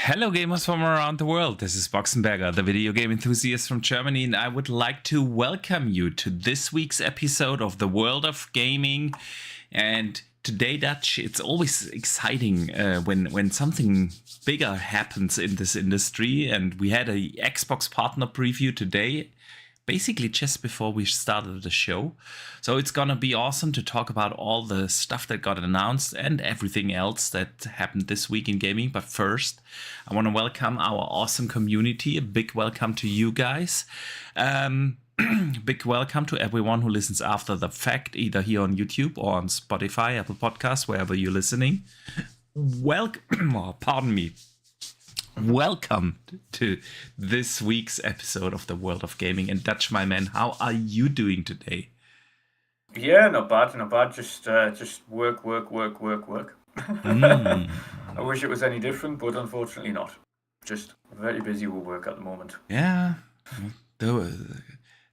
Hello gamers from around the world, this is Boxenberger, the video game enthusiast from Germany, and I would like to welcome you to this week's episode of The World of Gaming. And today, Dutch, it's always exciting when something bigger happens in this industry, and we had a Xbox partner preview today, basically just before we started the show. So it's gonna be awesome to talk about all the stuff that got announced and everything else that happened this week in gaming. But first, I want to welcome our awesome community. A big welcome to you guys. Big welcome to everyone who listens after the fact, either here on YouTube or on Spotify, Apple Podcasts, wherever you're listening. Pardon me. Welcome to this week's episode of The World of Gaming. And Dutch, my man, how are you doing today? Yeah, not bad. Just work. I wish it was any different, but unfortunately not. Just very busy with work at the moment. Yeah, the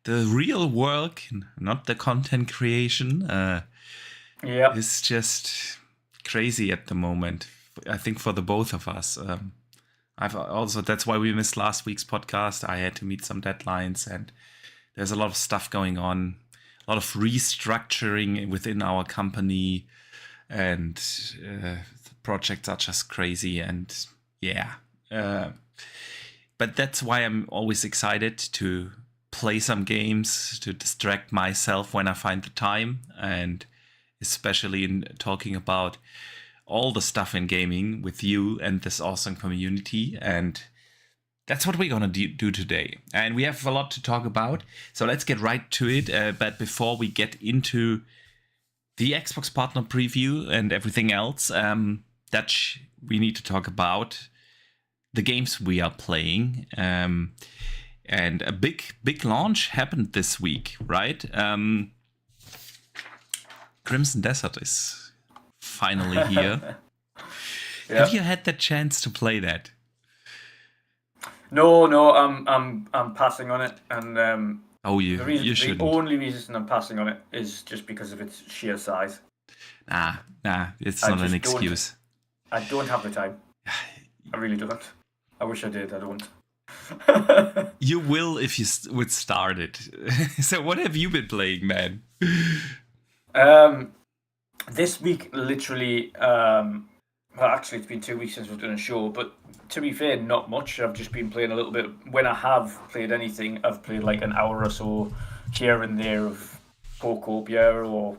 real work, not the content creation, is just crazy at the moment. I think for the both of us. That's why we missed last week's podcast. I had to meet some deadlines, and there's a lot of stuff going on, a lot of restructuring within our company, and the projects are just crazy. And but that's why I'm always excited to play some games to distract myself when I find the time, and especially in talking about all the stuff in gaming with you and this awesome community. And that's what we're gonna do today. And we have a lot to talk about, so let's get right to it. But before we get into the Xbox partner preview and everything else, Dutch, we need to talk about the games we are playing. And a big launch happened this week, right? Crimson Desert is finally here. Yeah. Have you had the chance to play that? No, I'm passing on it, and the only reason I'm passing on it is just because of its sheer size. Nah, it's not an excuse. I don't have the time. I really don't. I wish I did. I don't. You will if you would start it. So what have you been playing, man? This week, literally, well, actually, it's been 2 weeks since we've done a show, but to be fair, not much. I've just been playing a little bit. When I have played anything, I've played like an hour or so here and there of Pokopia or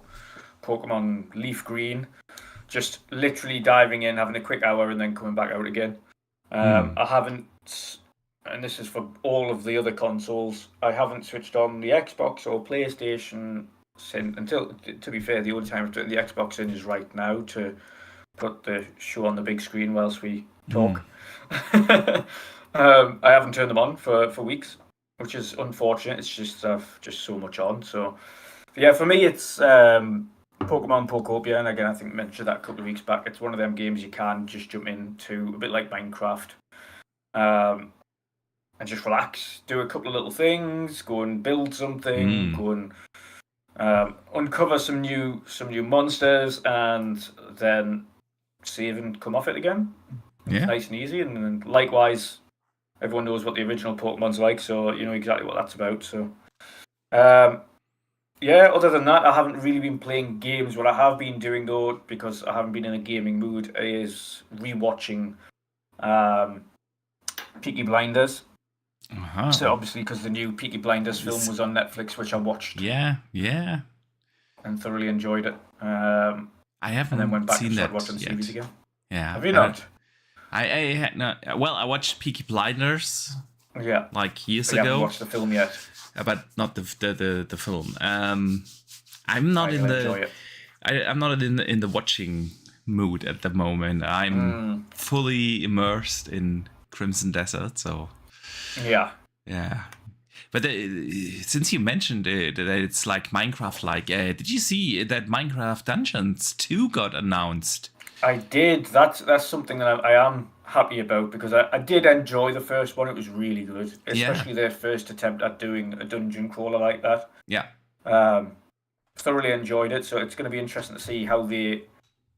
Pokemon Leaf Green. Just literally diving in, having a quick hour, and then coming back out again. I haven't, and this is for all of the other consoles, I haven't switched on the Xbox or PlayStation until, to be fair, the only time I've turned the Xbox in is right now to put the show on the big screen whilst we talk. I haven't turned them on for weeks, which is unfortunate. It's just I've just so much on. So yeah, for me it's Pokemon Pokopia, and again I think I mentioned that a couple of weeks back. It's one of them games you can just jump into, a bit like Minecraft, and just relax, do a couple of little things, go and build something, go and uncover some new monsters, and then save and come off it again. Yeah. It's nice and easy, and likewise, everyone knows what the original Pokemon's like, so you know exactly what that's about. So, other than that, I haven't really been playing games. What I have been doing, though, because I haven't been in a gaming mood, is rewatching Peaky Blinders. Uh-huh. So obviously, because the new Peaky Blinders film was on Netflix, which I watched. Yeah. And thoroughly enjoyed it. I haven't and then went back seen and started that watching the yet. series again. Yeah. Have you not? I had not. Well, I watched Peaky Blinders. Yeah. Like years I ago. haven't watched the film yet. But not the film. I'm not in the. I'm not in the watching mood at the moment. I'm fully immersed in Crimson Desert, so. Yeah. But since you mentioned it, that it's like Minecraft-like, did you see that Minecraft Dungeons 2 got announced? I did. That's something that I am happy about, because I did enjoy the first one. It was really good, especially their first attempt at doing a dungeon crawler like that. Yeah. Thoroughly enjoyed it. So it's going to be interesting to see how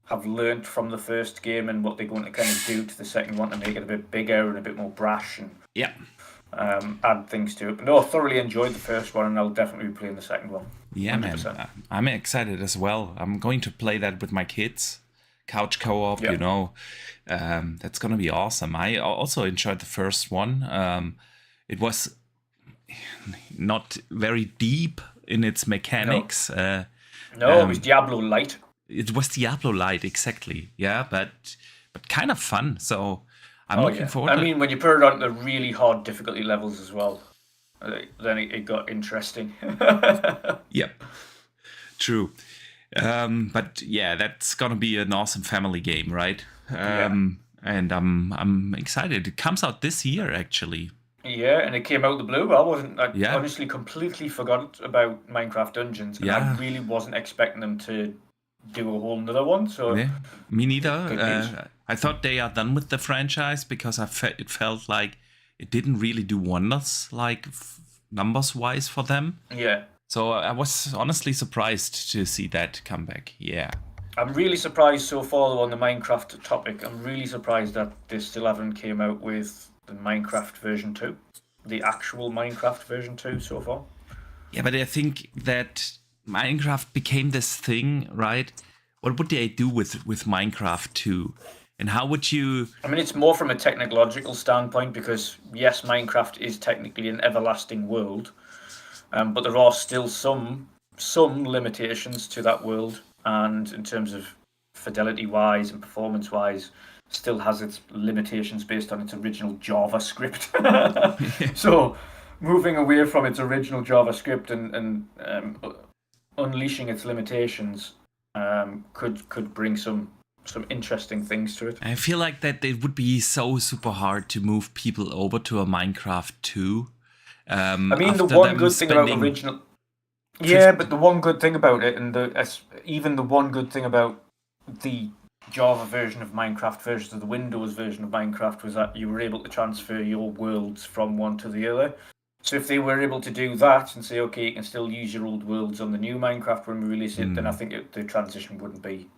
have learnt from the first game and what they're going to kind of do to the second one to make it a bit bigger and a bit more brash and add things to it. But no, I thoroughly enjoyed the first one, and I'll definitely be playing the second one. Yeah, 100%. man. I'm excited as well. I'm going to play that with my kids. Couch co-op, Yeah. you know. That's going to be awesome. I also enjoyed the first one. It was not very deep in its mechanics. No, it was Diablo Light. It was Diablo Light, exactly. Yeah, but kind of fun. So I'm looking forward to I mean, when you put it on the really hard difficulty levels as well, then it got interesting. Yep, true. But yeah, that's gonna be an awesome family game, right? And I'm excited. It comes out this year, actually. Yeah, and it came out of the blue. I honestly completely forgot about Minecraft Dungeons. And I really wasn't expecting them to do a whole nother one. So yeah, me neither. I thought they are done with the franchise because it felt like it didn't really do wonders, like numbers wise for them. Yeah. So I was honestly surprised to see that come back. Yeah. I'm really surprised so far though, on the Minecraft topic. I'm really surprised that they still haven't came out with the Minecraft version 2. The actual Minecraft version 2 so far. Yeah, but I think that Minecraft became this thing, right? What would they do with Minecraft 2? And how would you... I mean, it's more from a technological standpoint because, yes, Minecraft is technically an everlasting world. But there are still some limitations to that world, and in terms of fidelity-wise and performance-wise, still has its limitations based on its original JavaScript. So, moving away from its original JavaScript and unleashing its limitations could bring some interesting things to it. I feel like that it would be so super hard to move people over to a Minecraft 2. I mean, the one good thing about original... Yeah, but the one good thing about it, and even the one good thing about the Java version of Minecraft versus the Windows version of Minecraft was that you were able to transfer your worlds from one to the other. So if they were able to do that and say, okay, you can still use your old worlds on the new Minecraft when we release it, then I think the transition wouldn't be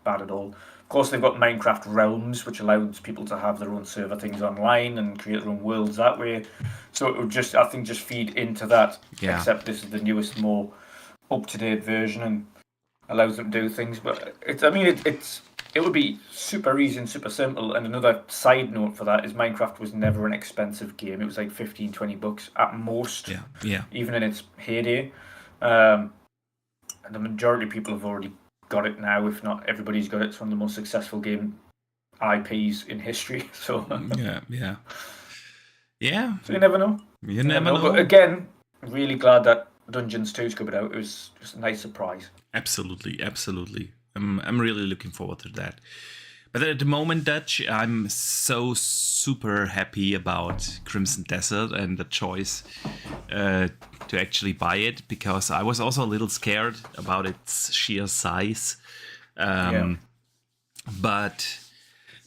bad at all. Of course, they've got Minecraft Realms, which allows people to have their own server things online and create their own worlds that way. So it would just feed into that. Yeah. Except this is the newest, more up-to-date version and allows them to do things. But it would be super easy and super simple. And another side note for that is Minecraft was never an expensive game. It was like $15-20 at most. Yeah. Even in its heyday. And the majority of people have already got it now. If not, everybody's got it. It's one of the most successful game IPs in history. So yeah. So you never know. You never know. But again, really glad that Dungeons 2's coming out. It was just a nice surprise. Absolutely. I'm really looking forward to that. But at the moment, Dutch, I'm so super happy about Crimson Desert and the choice to actually buy it, because I was also a little scared about its sheer size. But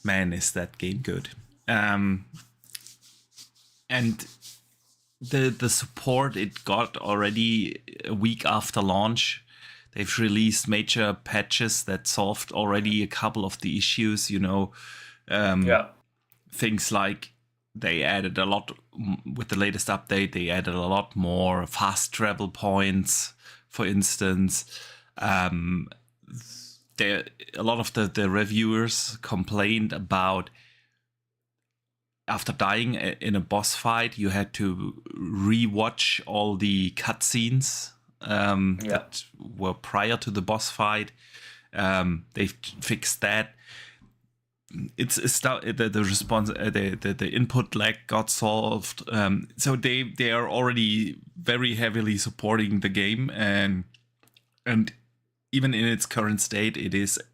man, is that game good. And the support it got already a week after launch. They've released major patches that solved already a couple of the issues, Things like they added a lot with the latest update. They added a lot more fast travel points, for instance. A lot of the reviewers complained about after dying in a boss fight, you had to rewatch all the cutscenes that were prior to the boss fight. They've fixed that. It's the response, the input lag got solved. So they are already very heavily supporting the game, and even in its current state,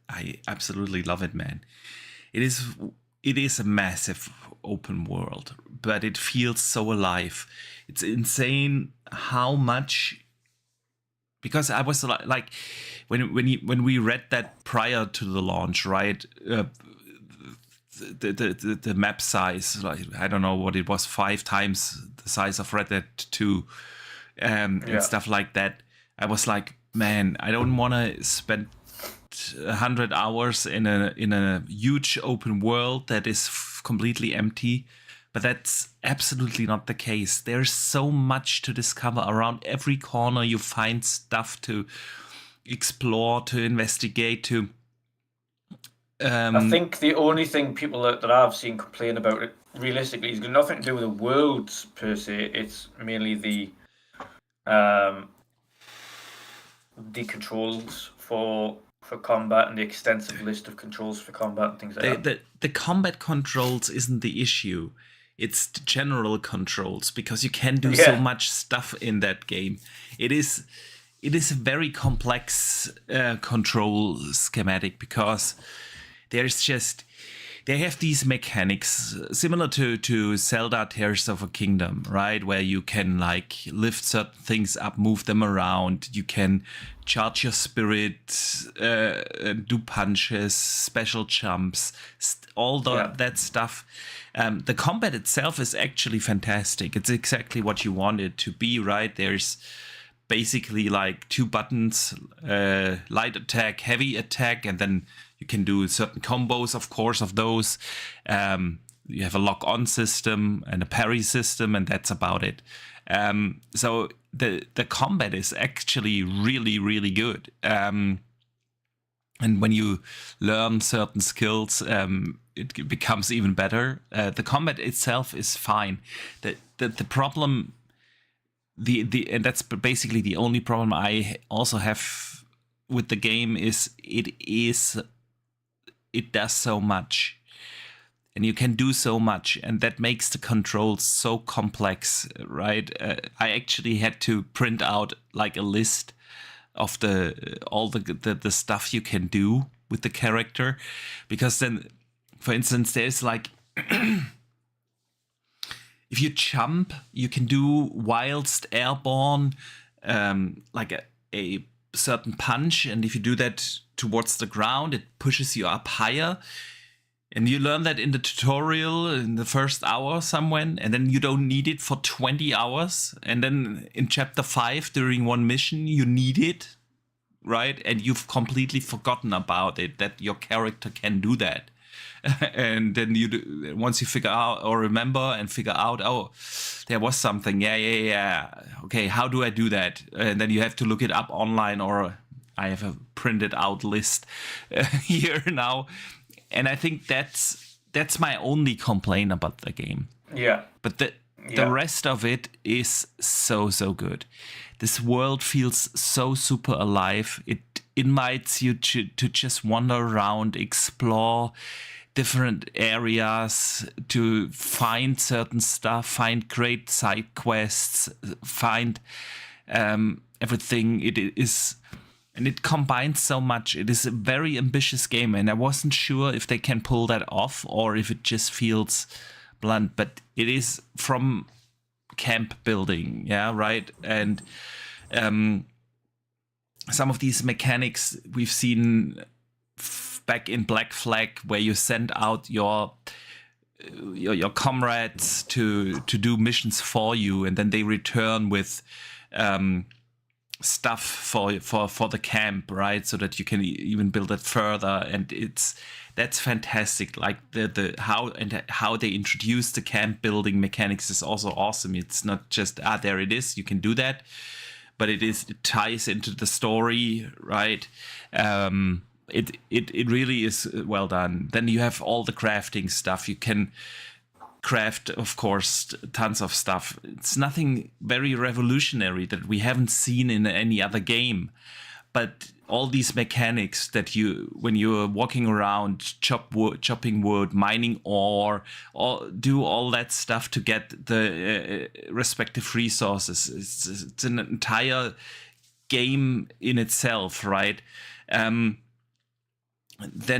I absolutely love it, man. It is a massive open world, but it feels so alive. It's insane how much. Because I was like, when we read that prior to the launch, right? The map size, like, I don't know what it was, 5 times the size of Red Dead 2, and stuff like that. I was like, man, I don't want to spend 100 hours in a huge open world that is completely empty. But that's absolutely not the case. There's so much to discover. Around every corner you find stuff to explore, to investigate, to... I think the only thing people that I've seen complain about it realistically has got nothing to do with the worlds per se. It's mainly the controls for combat and the extensive list of controls for combat and things like that. The combat controls isn't the issue. It's the general controls, because you can do so much stuff in that game. It is a very complex control schematic, because they have these mechanics similar to Zelda Tears of a Kingdom, right? Where you can like lift certain things up, move them around. You can charge your spirit, do punches, special jumps, all that stuff. The combat itself is actually fantastic. It's exactly what you want it to be, right? There's basically like 2 buttons, light attack, heavy attack, and then you can do certain combos, of course, of those. You have a lock-on system and a parry system, and that's about it. So the combat is actually really, really good. And when you learn certain skills, it becomes even better. The combat itself is fine. The problem, and that's basically the only problem I also have with the game, is it does so much, and you can do so much, and that makes the controls so complex, right? I actually had to print out like a list of all the stuff you can do with the character, because then, for instance, there's like if you jump, you can do whilst airborne, like a certain punch, and if you do that towards the ground, it pushes you up higher. And you learn that in the tutorial in the first hour somewhere, and then you don't need it for 20 hours. And then in chapter 5, during one mission, you need it, right? And you've completely forgotten about it, that your character can do that. And then once you figure out or remember and figure out, oh, there was something. Yeah. Okay, how do I do that? And then you have to look it up online, or I have a printed out list here now. And I think that's my only complaint about the game. Yeah. But the rest of it is so good. This world feels so super alive. It invites you to just wander around, explore different areas, to find certain stuff, find great side quests, find everything. It is... And it combines so much. It is a very ambitious game, and I wasn't sure if they can pull that off or if it just feels blunt. But it is from camp building, yeah, right? And some of these mechanics we've seen back in Black Flag, where you send out your comrades to do missions for you, and then they return with stuff for the camp, right? So that you can even build it further, and that's fantastic. Like how they introduce the camp building mechanics is also awesome. It's not just there it is, you can do that, but it ties into the story, right? It really is well done. Then you have all the crafting stuff. You can craft, of course, tons of stuff. It's nothing very revolutionary that we haven't seen in any other game, but all these mechanics that when you're walking around, chopping wood, mining ore, do all that stuff to get the respective resources. It's an entire game in itself, right? Then,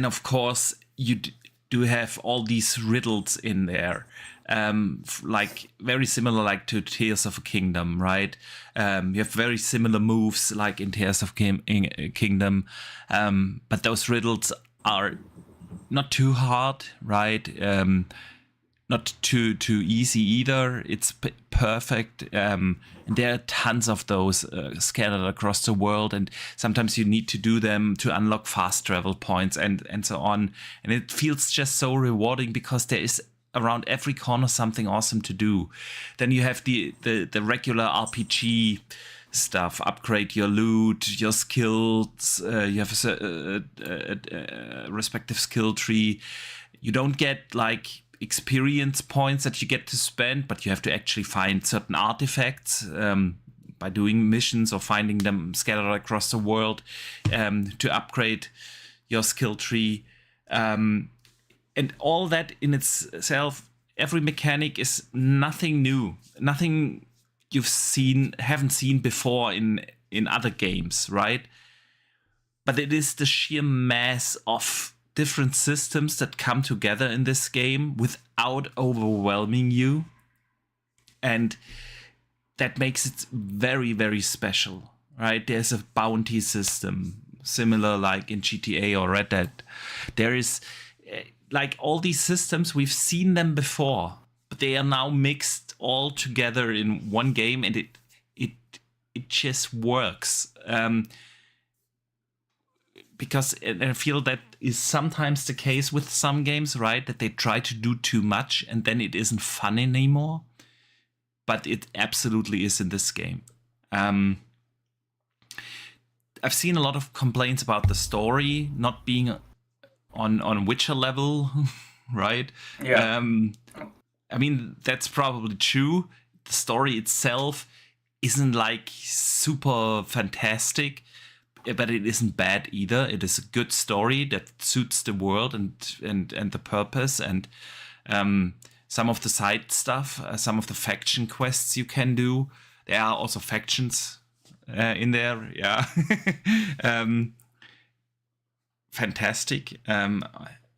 of course, you do have all these riddles in there, like very similar like to Tears of a Kingdom, right? You have very similar moves like in Tears of Kingdom, but those riddles are not too hard, right? not too easy either. It's perfect, and there are tons of those scattered across the world, and sometimes you need to do them to unlock fast travel points and so on. And it feels just so rewarding because there is around every corner something awesome to do. Then you have the regular RPG stuff, upgrade your loot, your skills, you have a respective skill tree. You don't get like experience points that you get to spend, but you have to actually find certain artifacts by doing missions or finding them scattered across the world to upgrade your skill tree. And all that in itself, every mechanic is nothing new, nothing haven't seen before in other games, right? But it is the sheer mass of different systems that come together in this game without overwhelming you, and that makes it very, very special, right? There's a bounty system similar like in GTA or Red Dead. There is like all these systems, we've seen them before, but they are now mixed all together in one game, and it just works. Because I feel that is sometimes the case with some games, right? That they try to do too much and then it isn't fun anymore. But it absolutely is in this game. I've seen a lot of complaints about the story not being on Witcher level, right? Yeah. I mean, that's probably true. The story itself isn't like super fantastic, but it isn't bad either. It is a good story that suits the world and the purpose, and some of the side stuff, some of the faction quests you can do. There are also factions in there, yeah. Fantastic.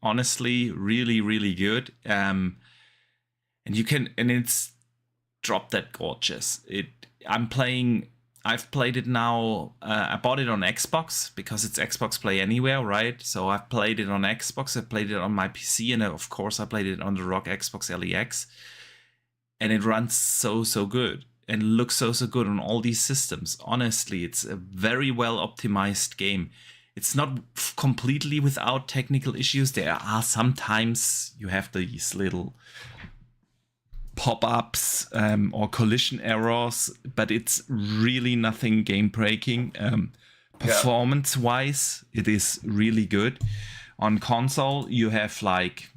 Honestly, really, really good. And you can, and it's drop dead gorgeous. I've played it now. I bought it on Xbox because it's Xbox Play Anywhere, right? So I've played it on Xbox. I played it on my PC, and of course I played it on the ROG Xbox LEX. And it runs so good and looks so good on all these systems. Honestly, it's a very well optimized game. It's not completely without technical issues. There are sometimes you have these little pop-ups or collision errors, but it's really nothing game-breaking. Performance-wise, it is really good. On console, you have like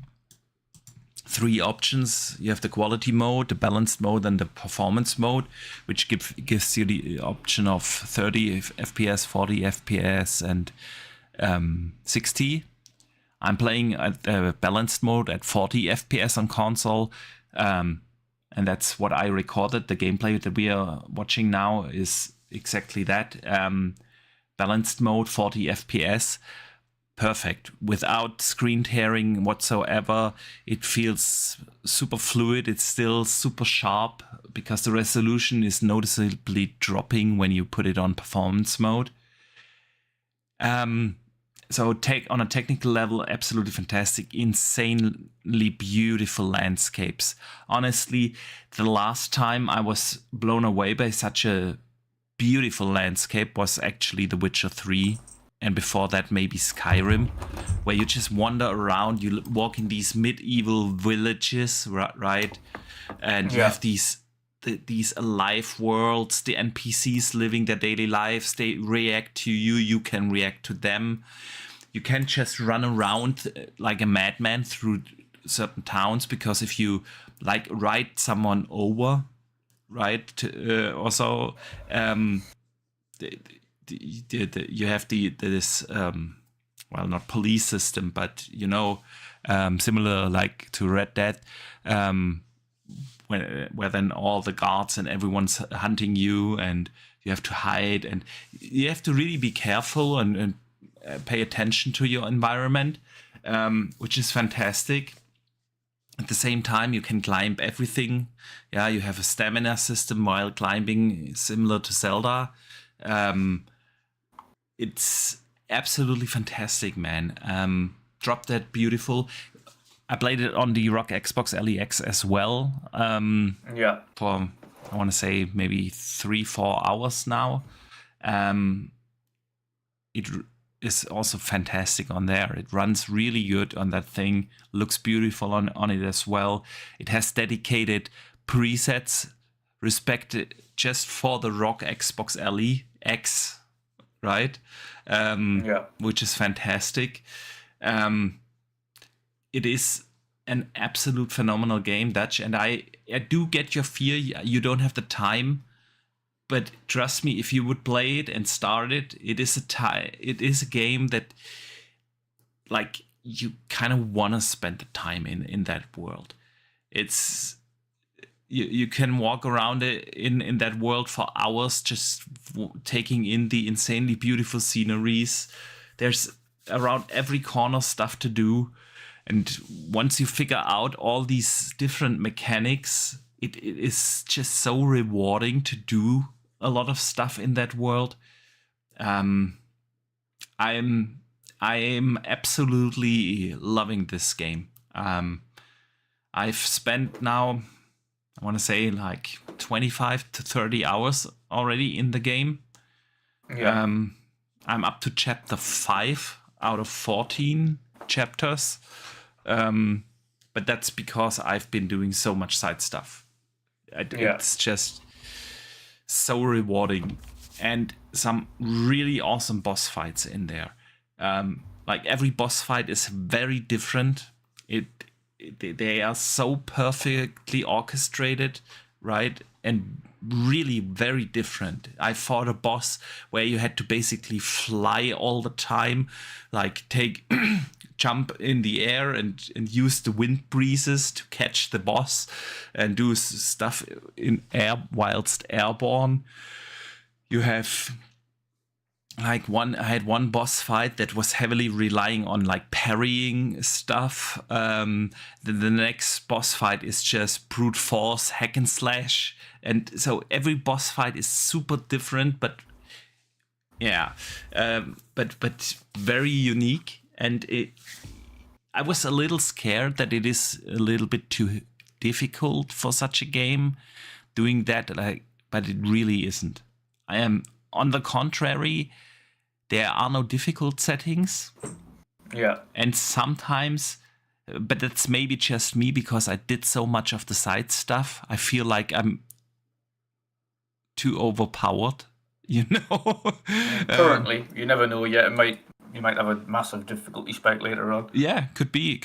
3 options. You have the quality mode, the balanced mode, and the performance mode, which gives you the option of 30 FPS, 40 FPS, and 60. I'm playing at the balanced mode at 40 FPS on console. And that's what I recorded. The gameplay that we are watching now is exactly that. Balanced mode, 40 FPS. Perfect. Without screen tearing whatsoever. It feels super fluid. It's still super sharp because the resolution is noticeably dropping when you put it on performance mode. So on a technical level, absolutely fantastic, insanely beautiful landscapes. Honestly, the last time I was blown away by such a beautiful landscape was actually The Witcher 3. And before that, maybe Skyrim, where you just wander around, you walk in these medieval villages, right? And you have these alive worlds, the NPCs living their daily lives, they react to you, you can react to them. You can't just run around like a madman through certain towns, because if you like ride someone over, right, or so, you have this well, not police system, but similar like to Red Dead, where then all the guards and everyone's hunting you, and you have to hide, and you have to really be careful and pay attention to your environment, which is fantastic. At the same time, you can climb everything. Yeah, you have a stamina system while climbing, similar to Zelda. It's absolutely fantastic, man. Drop Dead beautiful. I played it on the ROG Xbox LEX as well. For, I want to say, maybe 3-4 hours now. It is also fantastic on there. It runs really good on that thing. Looks beautiful on it as well. It has dedicated presets respected just for the ROG Xbox LEX, right? Which is fantastic. It is an absolute phenomenal game, Dutch, and I do get your fear. You don't have the time, but trust me, if you would play it and start it, it is a game that, like, you kind of want to spend the time in that world. It's you can walk around in that world for hours, just taking in the insanely beautiful sceneries. There's around every corner stuff to do. And once you figure out all these different mechanics, it is just so rewarding to do a lot of stuff in that world. I am absolutely loving this game. I've spent now, I want to say, like 25 to 30 hours already in the game. I'm up to chapter 5 out of 14 chapters. But that's because I've been doing so much side stuff. It's just so rewarding, and some really awesome boss fights in there. Like, every boss fight is very different. They are so perfectly orchestrated, right? And really very different. I fought a boss where you had to basically fly all the time, like jump in the air and use the wind breezes to catch the boss and do stuff in air whilst airborne. You have I had one boss fight that was heavily relying on like parrying stuff. The next boss fight is just brute force, hack and slash. And so every boss fight is super different, but but very unique. And I was a little scared that it is a little bit too difficult for such a game doing that, but it really isn't. I am, on the contrary, there are no difficult settings. Yeah. And sometimes, but that's maybe just me because I did so much of the side stuff. I feel like I'm too overpowered, you know? Currently, you never know yet. You might have a massive difficulty spike later on. Yeah, could be.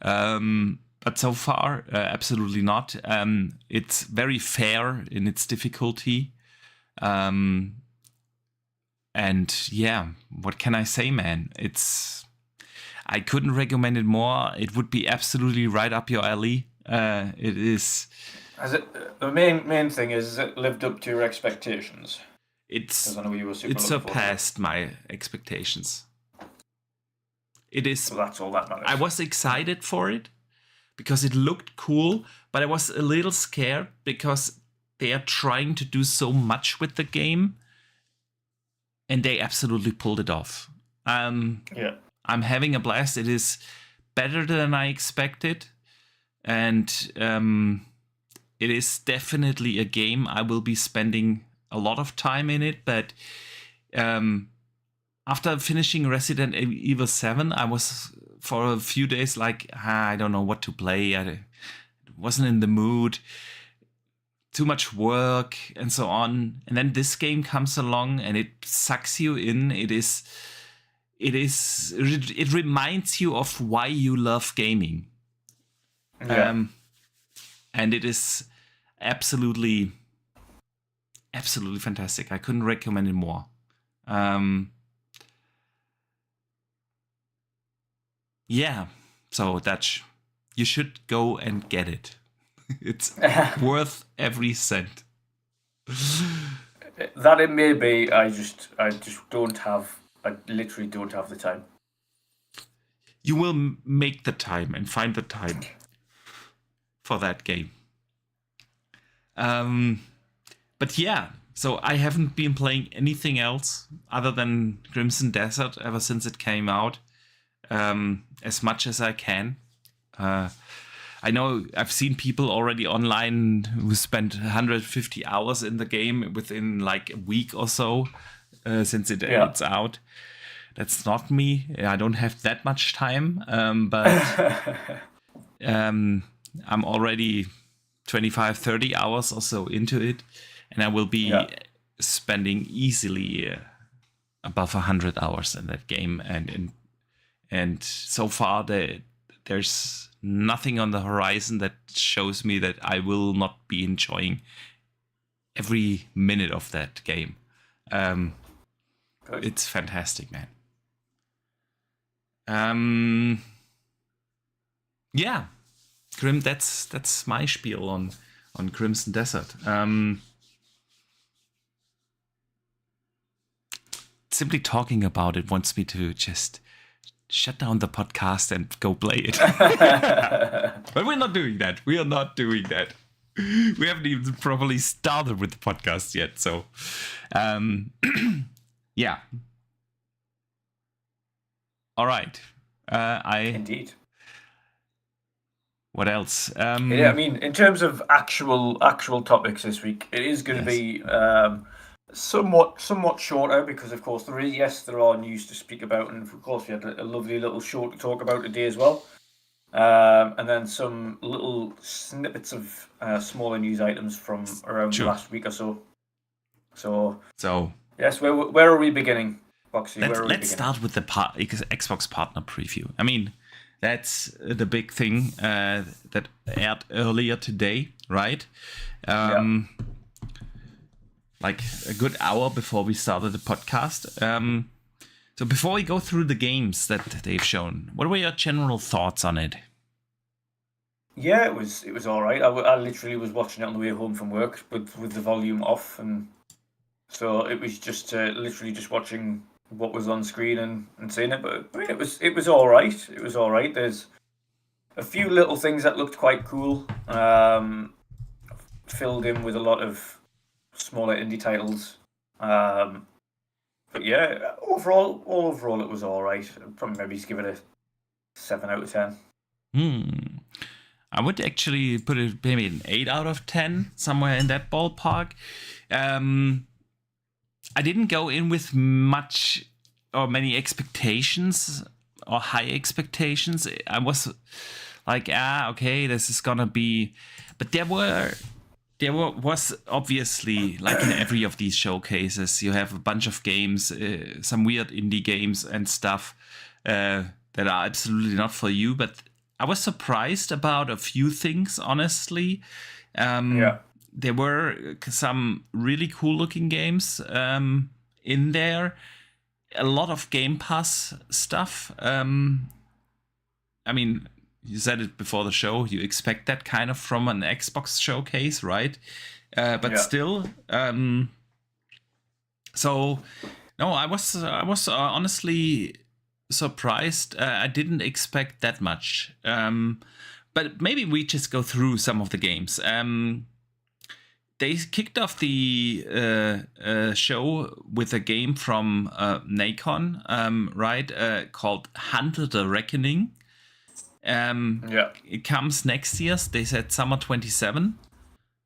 But so far, absolutely not. It's very fair in its difficulty. And yeah, what can I say, man? I couldn't recommend it more. It would be absolutely right up your alley. It is. The main thing is it lived up to your expectations? It super surpassed my expectations. It is. Well, that's all that matters. I was excited for it because it looked cool, but I was a little scared because they are trying to do so much with the game, and they absolutely pulled it off. Yeah. I'm having a blast. It is better than I expected, and it is definitely a game I will be spending a lot of time in it. But after finishing Resident Evil 7, I was for a few days like, I don't know what to play. I wasn't in the mood. Too much work and so on. And then this game comes along and it sucks you in. It reminds you of why you love gaming. Yeah. And it is absolutely fantastic. I couldn't recommend it more. Yeah, so Dutch, you should go and get it. It's worth every cent. That it may be. I literally don't have the time. You will make the time and find the time for that game. But yeah, so I haven't been playing anything else other than Crimson Desert ever since it came out. as much as I can. I know I've seen people already online who spent 150 hours in the game within like a week or so since it's out. That's not me. I don't have that much time, but I'm already 25, 30 hours or so into it, and I will be spending easily above 100 hours in that game. And so far, there's nothing on the horizon that shows me that I will not be enjoying every minute of that game. It's fantastic, man. Yeah, Grim. That's my spiel on Crimson Desert. Simply talking about it wants me to just shut down the podcast and go play it. But we're not doing that. We are not doing that. We haven't even properly started with the podcast yet. So, yeah. All right. Indeed. What else? I mean, in terms of actual topics this week, it is going to be somewhat shorter because, of course, there are news to speak about, and of course, we had a lovely little show to talk about today as well, and then some little snippets of smaller news items from around the last week or so. So yes, where are we beginning, Boxy? Let's start with the Xbox partner preview. I mean, that's the big thing that aired earlier today, right? Like a good hour before we started the podcast. So before we go through the games that they've shown, what were your general thoughts on it? Yeah, it was all right. I literally was watching it on the way home from work with the volume off, and so it was just literally just watching what was on screen and seeing it. But I mean, it was all right. It was all right. There's a few little things that looked quite cool. Filled in with a lot of smaller indie titles, but yeah, overall it was all right. I'd probably maybe just give it a 7 out of 10. I would actually put it maybe an 8 out of 10, somewhere in that ballpark. I didn't go in with much or many expectations or high expectations. I was like, okay, this is gonna be, but there was obviously, like in every of these showcases, you have a bunch of games, some weird indie games and stuff that are absolutely not for you. But I was surprised about a few things, honestly. There were some really cool looking games in there. A lot of Game Pass stuff. I mean, you said it before the show. You expect that kind of from an Xbox showcase, right? But still, so no, I was honestly surprised. I didn't expect that much. But maybe we just go through some of the games. They kicked off the show with a game from Nacon, right? Called Hunter the Reckoning. It comes next year. They said summer 27.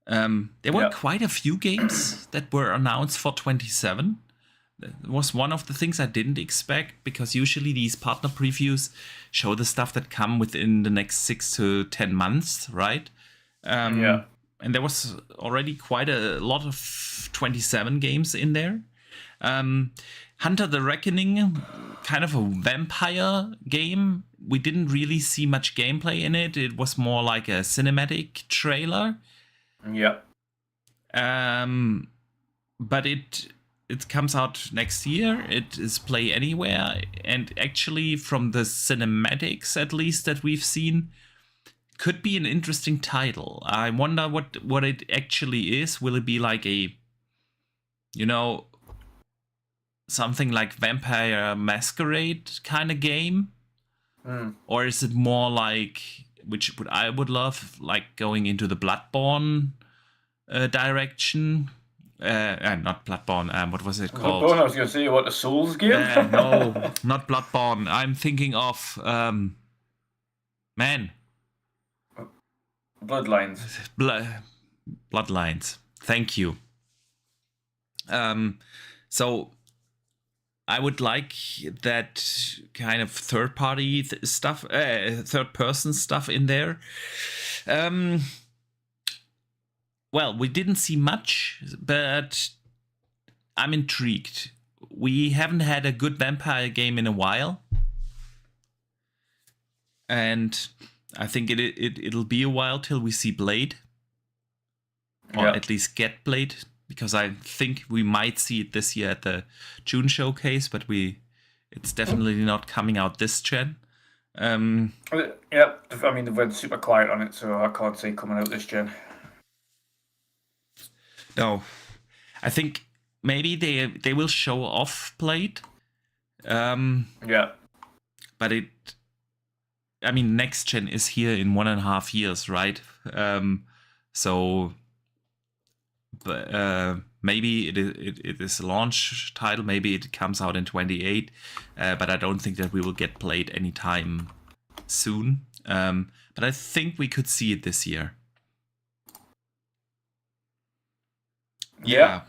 There were quite a few games that were announced for 27. That was one of the things I didn't expect, because usually these partner previews show the stuff that come within the next 6 to 10 months, right? And there was already quite a lot of 27 games in there. Hunter the Reckoning, kind of a vampire game. We didn't really see much gameplay in it. It was more like a cinematic trailer. But it comes out next year. It is play anywhere. And actually, from the cinematics, at least, that we've seen, could be an interesting title. I wonder what it actually is. Will it be like a, something like Vampire Masquerade kind of game? Or is it more like, which I would love, like going into the Bloodborne direction? Not Bloodborne. What was it called? Bloodborne, I was going to say, what, a Souls game? No, not Bloodborne. I'm thinking of man. Bloodlines. Bloodlines. Thank you. So I would like that kind of third-party stuff, third-person stuff in there. Well, we didn't see much, but I'm intrigued. We haven't had a good vampire game in a while. And I think it'll be a while till we see Blade. Or at least get Blade. Because I think we might see it this year at the June showcase, but it's definitely not coming out this gen. Yeah, I mean, they went super quiet on it, so I can't see it coming out this gen. No, I think maybe they will show off Blade. Yeah. But I mean, next gen is here in 1.5 years, right? So, but maybe it is a launch title. Maybe it comes out in 28. But I don't think that we will get Blade anytime soon. But I think we could see it this year. Yeah.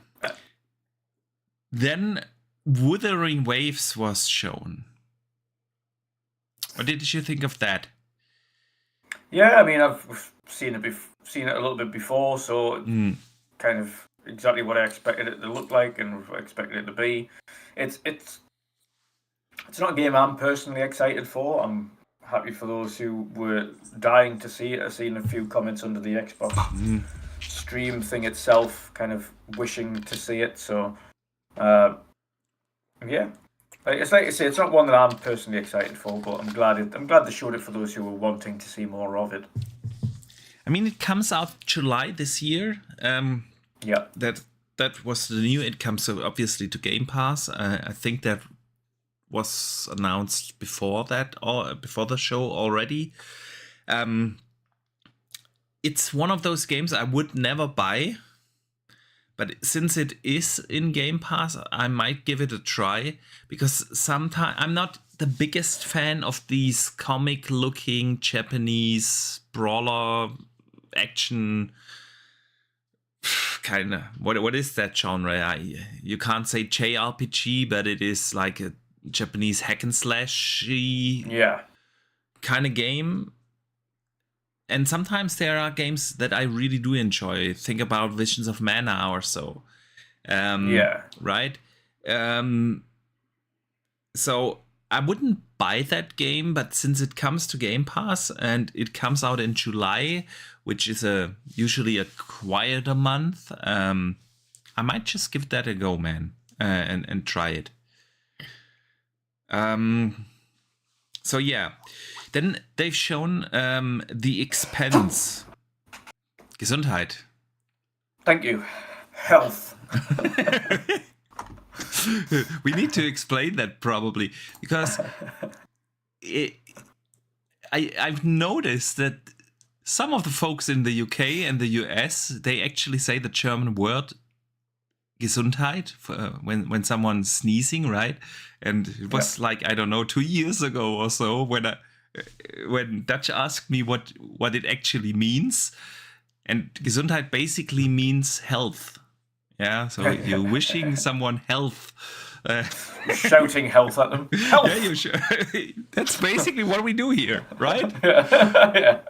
Then Wuthering Waves was shown. What did you think of that? Yeah, I mean, I've seen it a little bit before, so kind of exactly what I expected it to look like and expected it to be. It's not a game I'm personally excited for. I'm happy for those who were dying to see it. I've seen a few comments under the Xbox stream thing itself, kind of wishing to see it. So, yeah, it's like I say, it's not one that I'm personally excited for, but I'm glad they showed it for those who were wanting to see more of it. I mean, it comes out July this year. Yeah, that was the new. It comes so obviously to Game Pass. I think that was announced before that or before the show already. It's one of those games I would never buy, but since it is in Game Pass, I might give it a try, because sometimes I'm not the biggest fan of these comic-looking Japanese brawler action kind of. What is that genre? You can't say JRPG, but it is like a Japanese hack and slash kind of game. And sometimes there are games that I really do enjoy. Think about Visions of Mana or so. Right? So I wouldn't buy that game, but since it comes to Game Pass and it comes out in July, which is usually a quieter month, I might just give that a go, man, and try it. So yeah. Then they've shown The Expense. Gesundheit. Thank you. Health. We need to explain that probably, because I've noticed that some of the folks in the UK and the US, they actually say the German word Gesundheit when someone's sneezing, right? And it was like, I don't know, 2 years ago or so when Dutch asked me what it actually means, and Gesundheit basically means health. Yeah, so you're wishing someone health. Shouting health at them. Health! Yeah, that's basically what we do here, right? Yeah.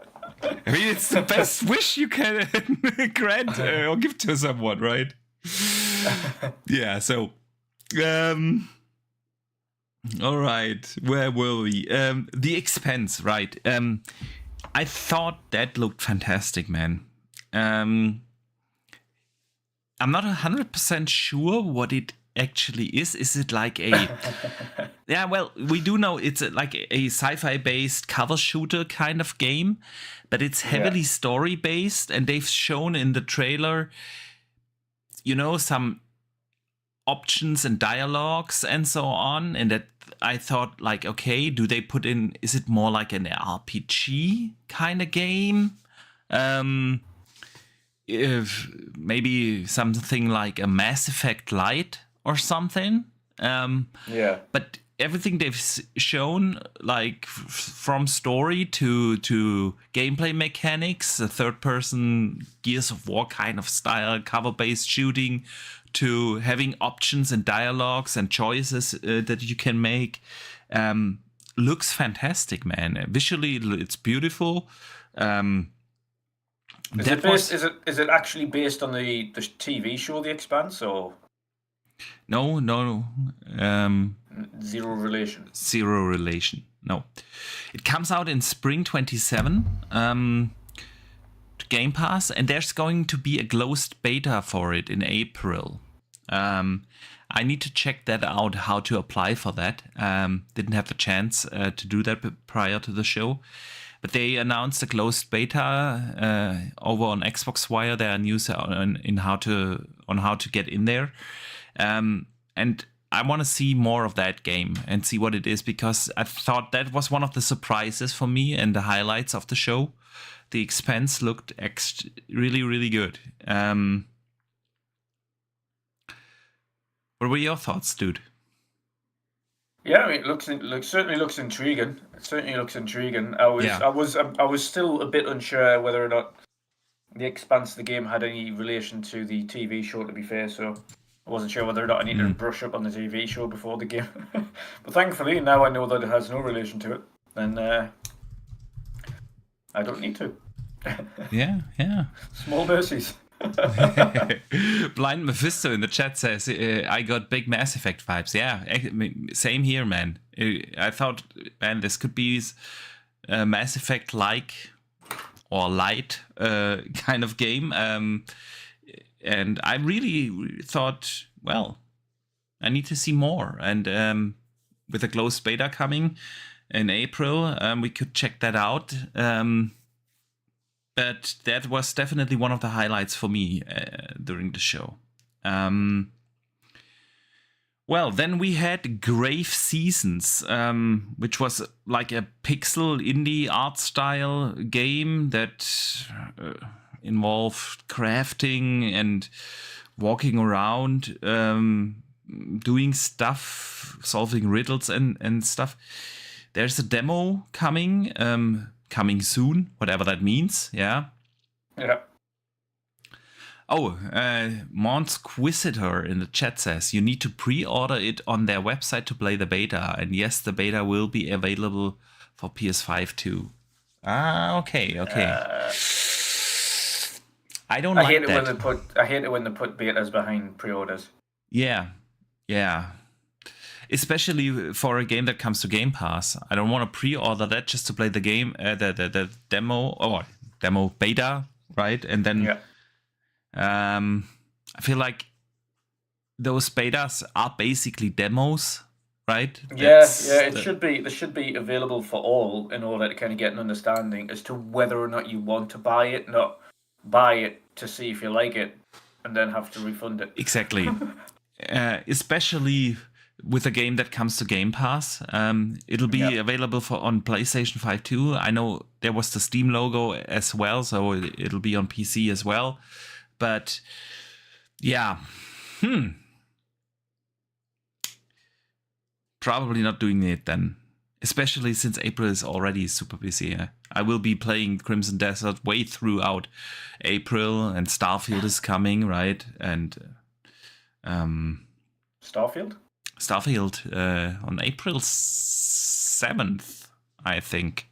I mean, it's the best wish you can grant or give to someone, right? Yeah, so... all right, where were we? The Expense, right. I thought that looked fantastic, man. I'm not 100% sure what it actually is. Is it like a... Yeah, well, we do know it's like a sci-fi based cover shooter kind of game, but it's heavily story based, and they've shown in the trailer, some options and dialogues and so on, and that I thought, like, okay, do they put in, is it more like an RPG kind of game? if maybe something like a Mass Effect Lite or something. But everything they've shown, like from story to gameplay mechanics, a third-person Gears of War kind of style, cover-based shooting, to having options and dialogues and choices that you can make, looks fantastic, man. Visually, it's beautiful. Is it actually based on the TV show The Expanse, or no? Zero relation. Zero relation. No, it comes out in spring 27 to Game Pass, and there's going to be a closed beta for it in April. I need to check that out, how to apply for that. Didn't have the chance to do that prior to the show. But they announced a closed beta over on Xbox Wire. There are news on how to get in there, and I want to see more of that game and see what it is, because I thought that was one of the surprises for me and the highlights of the show. The Expanse looked really, really good. What were your thoughts, dude? Yeah, I mean, it certainly looks intriguing. It certainly looks intriguing. I was still a bit unsure whether or not the Expanse of the game had any relation to the TV show, to be fair. So I wasn't sure whether or not I needed to brush up on the TV show before the game. But thankfully, now I know that it has no relation to it, and I don't need to. Yeah. Small mercies. Blind Mephisto in the chat says, I got big Mass Effect vibes. Yeah, same here, man. I thought, man, this could be a Mass Effect-like or light kind of game. And I really thought, well, I need to see more. And with a closed beta coming in April, we could check that out. But that was definitely one of the highlights for me during the show. Well, then we had Grave Seasons, which was like a pixel indie art style game that involved crafting and walking around, doing stuff, solving riddles and stuff. There's a demo coming soon, whatever that means. Yeah. Oh, Monsquisitor in the chat says you need to pre-order it on their website to play the beta, and yes, the beta will be available for PS5 too. Okay. I hate it when they put betas behind pre-orders. Yeah. Especially for a game that comes to Game Pass. I don't want to pre-order that just to play the game, the demo beta, right? And then I feel like those betas are basically demos, right? They should be available for all in order to kind of get an understanding as to whether or not you want to buy it, not buy it to see if you like it and then have to refund it. Exactly. Especially with a game that comes to Game Pass. It'll be available on PlayStation 5 too. I know there was the Steam logo as well, so it'll be on PC as well. But yeah, probably not doing it then. Especially since April is already super busy. I will be playing Crimson Desert way throughout April, and Starfield is coming, right? And Starfield on April 7th, I think.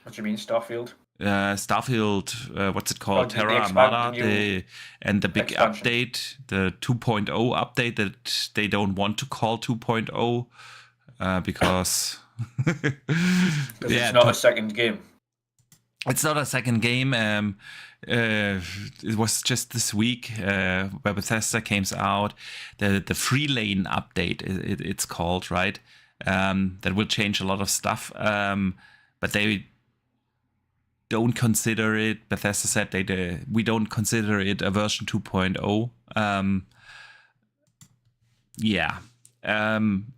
What do you mean, Starfield? Starfield, what's it called? The Terra Armada, and the big expansion. update, the 2.0 update that they don't want to call 2.0 because it's not a second game. It's not a second game. It was just this week where Bethesda came out, the Free Lane update, it's called, right? That will change a lot of stuff, but they don't consider it. Bethesda said we don't consider it a version 2.0.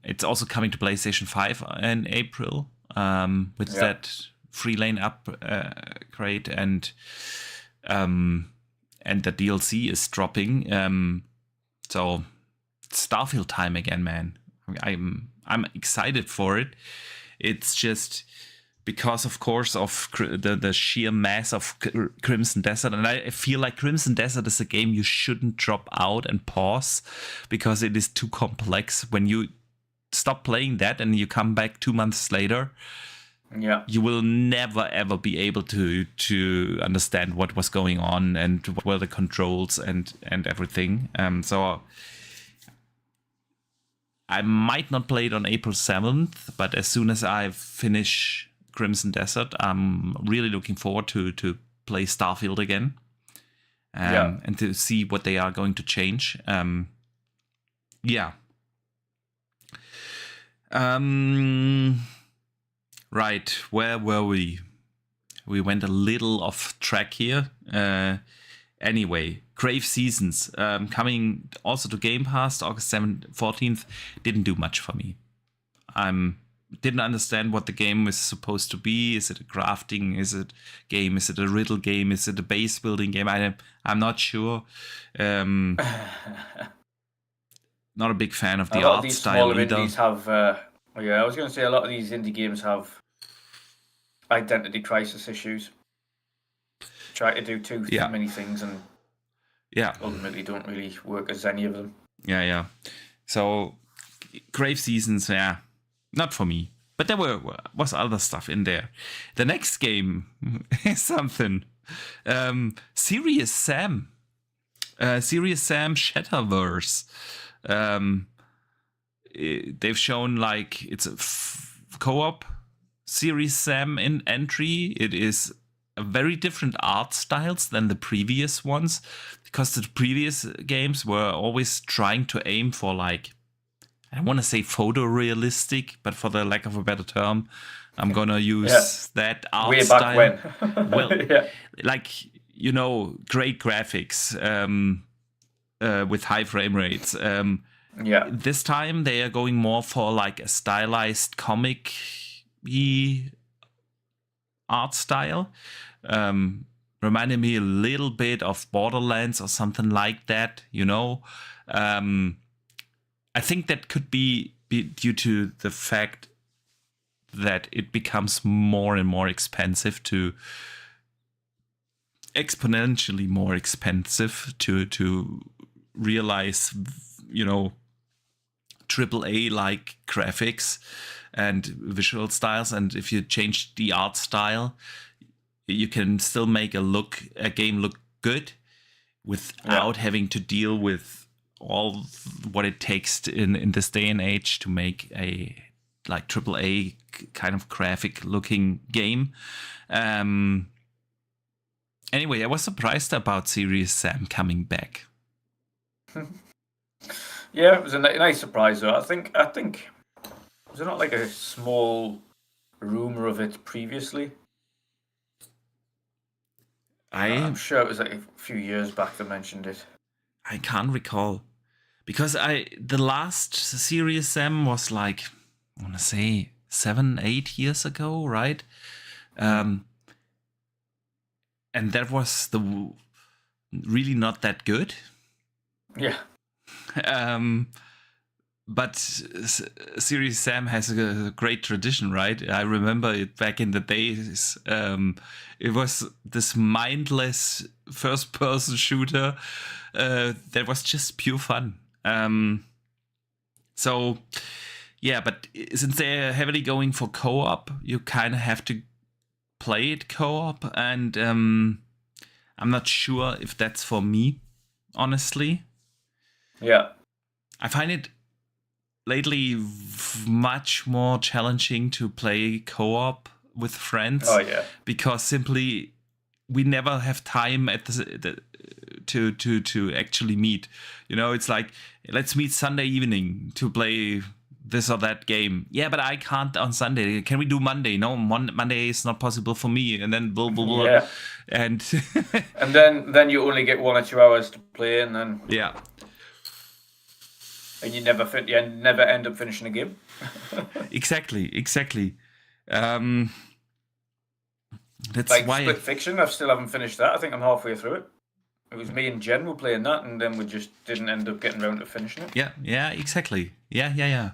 It's also coming to PlayStation 5 in April with that Free Lane upgrade, and and the DLC is dropping. So Starfield time again, man. I'm excited for it. It's just because, of course, of the sheer mass of Crimson Desert, and I feel like Crimson Desert is a game you shouldn't drop out and pause because it is too complex. When you stop playing that and you come back 2 months later, you will never ever be able to understand what was going on and what were the controls and everything. So I might not play it on April 7th, but as soon as I finish Crimson Desert, I'm really looking forward to play Starfield again, and to see what they are going to change. Right, where were we? We went a little off track here. Anyway, Grave Seasons, coming also to Game Pass, August 14th, didn't do much for me. Didn't understand what the game is supposed to be. Is it a crafting? Is it game? Is it a riddle game? Is it a base building game? I'm not sure. Not a big fan of the art style either. Indies have, I was going to say a lot of these indie games have identity crisis issues. Try to do too many things and ultimately don't really work as any of them. Yeah. So Grave Seasons, not for me. But there was other stuff in there. The next game is something. Serious Sam. Serious Sam Shatterverse. They've shown like it's a co-op Serious Sam in entry. It is a very different art styles than the previous ones, because the previous games were always trying to aim for, like, I want to say photorealistic, but for the lack of a better term, I'm gonna use that art way style. Back when. Well, like, great graphics with high frame rates. This time they are going more for like a stylized comic-y art style. Reminded me a little bit of Borderlands or something like that, I think that could be due to the fact that it becomes more and more expensive exponentially more expensive to realize, AAA like graphics and visual styles. And if you change the art style, you can still make a game look good without having to deal with all what it takes in this day and age to make a like AAA kind of graphic looking game. Anyway, I was surprised about Serious Sam coming back. Yeah, it was a nice surprise though. I think was there not like a small rumor of it previously? I'm sure it was like a few years back they mentioned it. I can't recall, because the last Serious Sam was like, I want to say 7-8 years ago, right? And that was really not that good. Yeah. But Serious Sam has a great tradition, right? I remember it back in the days. It was this mindless first-person shooter that was just pure fun. But since they're heavily going for co-op, you kind of have to play it co-op, and I'm not sure if that's for me, honestly. Yeah. I find it lately much more challenging to play co-op with friends. Oh yeah. Because simply we never have time to actually meet. It's like, let's meet Sunday evening to play this or that game. Yeah, but I can't on Sunday. Can we do Monday? No, Monday is not possible for me. And then blah blah blah. Yeah. And and then you only get 1 or 2 hours to play, and then and you never end up finishing a game. Exactly. That's like why Split Fiction, I still haven't finished that. I think I'm halfway through it. it was me and Jen were playing that, and then we just didn't end up getting around to finishing it. Yeah, exactly. Yeah.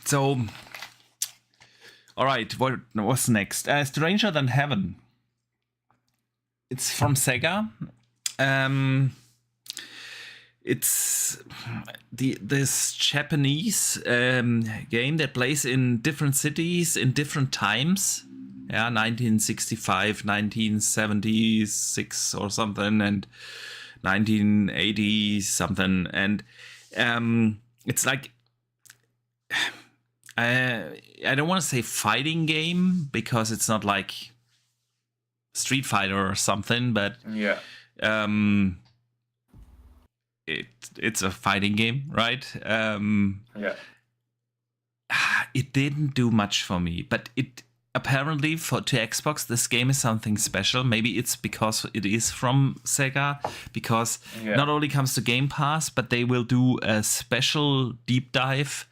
So, all right, what's next? Stranger Than Heaven. It's from Sega. It's this Japanese game that plays in different cities in different times. Yeah, 1965, 1976 or something, and 1980 something. And it's like, I don't want to say fighting game because it's not like Street Fighter or something, but yeah, it's a fighting game, right? Yeah. It didn't do much for me, but it apparently to Xbox this game is something special. Maybe it's because it is from Sega, because not only comes to Game Pass, but they will do a special deep dive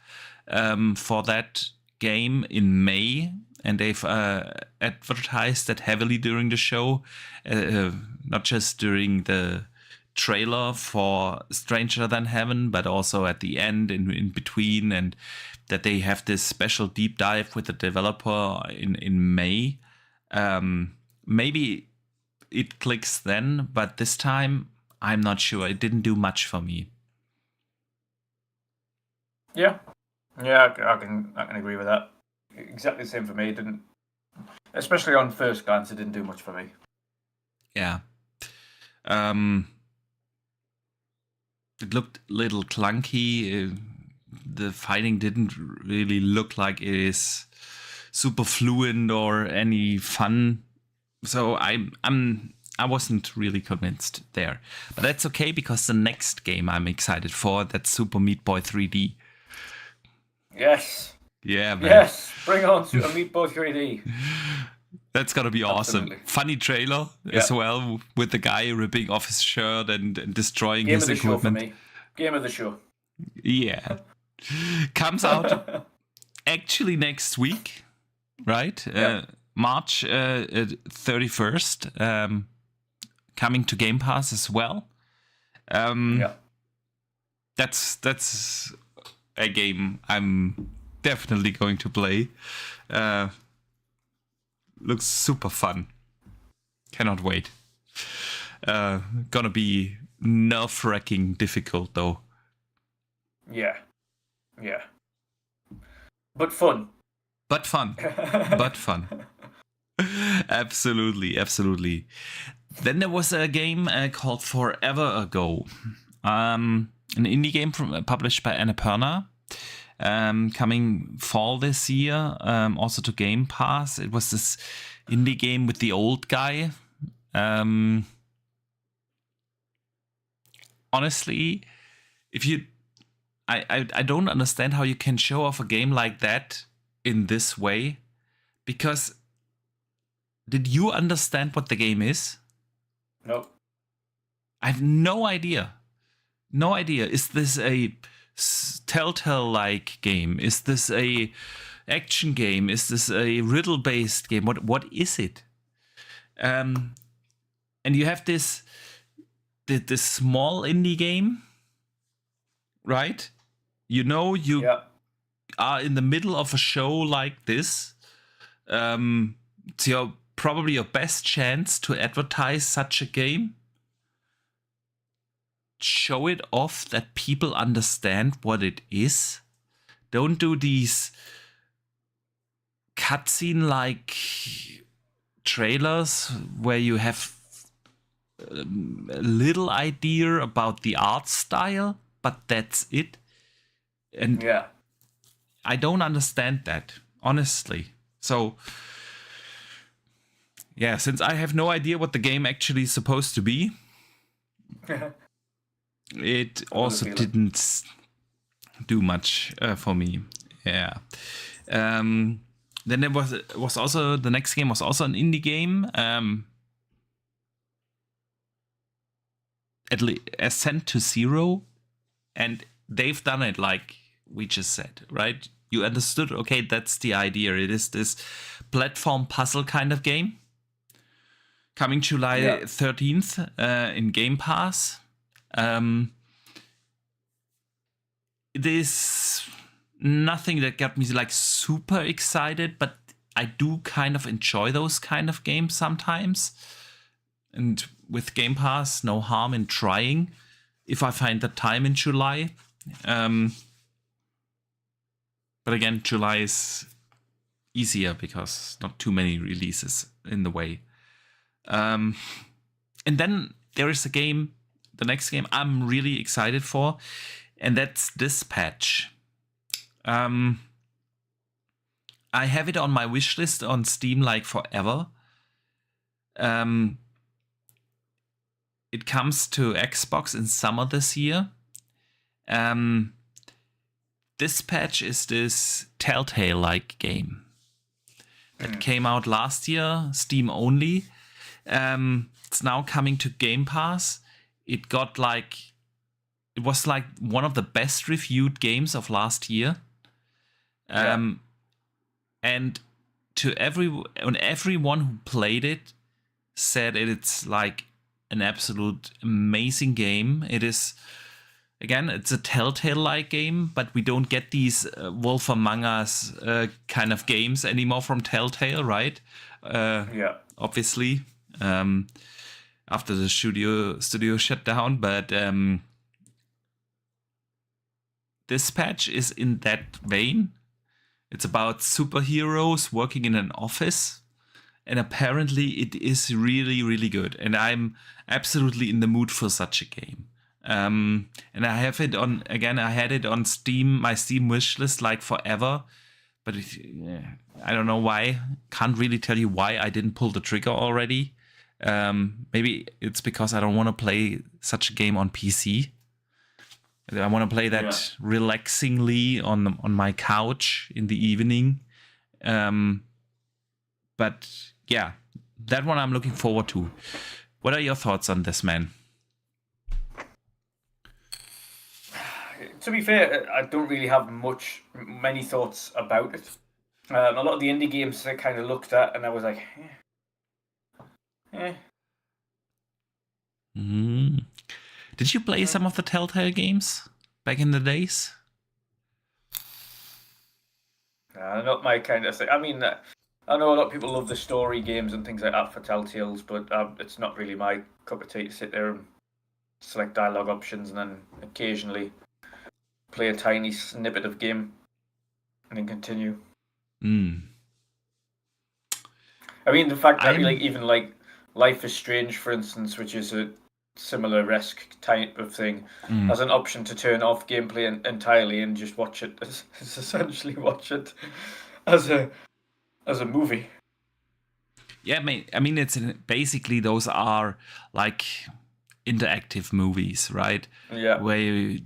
for that game in May, and they've advertised that heavily during the show, not just during the trailer for Stranger Than Heaven, but also at the end, in between, and that they have this special deep dive with the developer in May. Maybe it clicks then, but this time I'm not sure. It didn't do much for me. Yeah, I can agree with that. Exactly the same for me. It didn't, especially on first glance, it didn't do much for me. Yeah. It looked a little clunky. The fighting didn't really look like it is super fluent or any fun. So I wasn't really convinced there. But that's okay, because the next game I'm excited for, that's Super Meat Boy 3D. Yes. Yeah, man. Yes, bring on Super Meat Boy 3D. That's gonna be awesome. Absolutely. Funny trailer as well, with the guy ripping off his shirt and destroying his equipment. Show for me. Game of the show. Yeah. Comes out actually next week, right? March 31st. Coming to Game Pass as well. That's a game I'm definitely going to play. Looks super fun. Cannot wait. Gonna be nerve-wracking difficult though. Yeah. But fun. But fun. Absolutely. Then there was a game called Forever Ago. An indie game published by Annapurna. Coming fall this year, also to Game Pass. It was this indie game with the old guy. Honestly, I don't understand how you can show off a game like that in this way, because did you understand what the game is? No. I have no idea. Is this a Telltale-like game? Is this a action game? Is this a riddle-based game? What is it? And you have this small indie game, right? You are in the middle of a show like this. It's probably your best chance to advertise such a game. Show it off that people understand what it is. Don't do these cutscene like trailers where you have a little idea about the art style, but that's it. And I don't understand that, honestly. So since I have no idea what the game actually is supposed to be, it also didn't do much for me. Yeah. Then there was also, the next game was also an indie game. Ascent to Zero. And they've done it like we just said, right? You understood, okay, that's the idea. It is this platform puzzle kind of game. coming July Yeah. 13th in Game Pass. It is nothing that got me like super excited, but I do kind of enjoy those kind of games sometimes. And with Game Pass, no harm in trying if I find the time in July. But again, July is easier because not too many releases in the way. And then there is the next game I'm really excited for, and that's Dispatch. I have it on my wish list on Steam like forever. It comes to Xbox in summer this year. Dispatch is this Telltale-like game that came out last year, Steam only. It's now coming to Game Pass. It was like one of the best reviewed games of last year. And to everyone who played it said it's like an absolute amazing game. It is, again, it's a Telltale-like game, but we don't get these Wolf Among Us kind of games anymore from Telltale, right? Obviously, after the studio shut down, but Dispatch is in that vein. It's about superheroes working in an office, and apparently it is really, really good. And I'm absolutely in the mood for such a game. And I have it on, again, I had it on Steam, my Steam wish list like forever, but I don't know why. Can't really tell you why I didn't pull the trigger already. Maybe it's because I don't want to play such a game on PC. I want to play that relaxingly on my couch in the evening. But yeah, that one I'm looking forward to. What are your thoughts on this, man? To be fair, I don't really have many thoughts about it. A lot of the indie games I kind of looked at and I was like, Did you play some of the Telltale games back in the days? Not my kind of thing. I mean, I know a lot of people love the story games and things like that for Telltales, but it's not really my cup of tea to sit there and select dialogue options and then occasionally play a tiny snippet of game and then continue. I mean, the fact that even Life is Strange, for instance, which is a similar-esque type of thing, has an option to turn off gameplay entirely and just watch it essentially watch it as a movie. Yeah, I mean, it's basically those are like interactive movies, right? Yeah. Where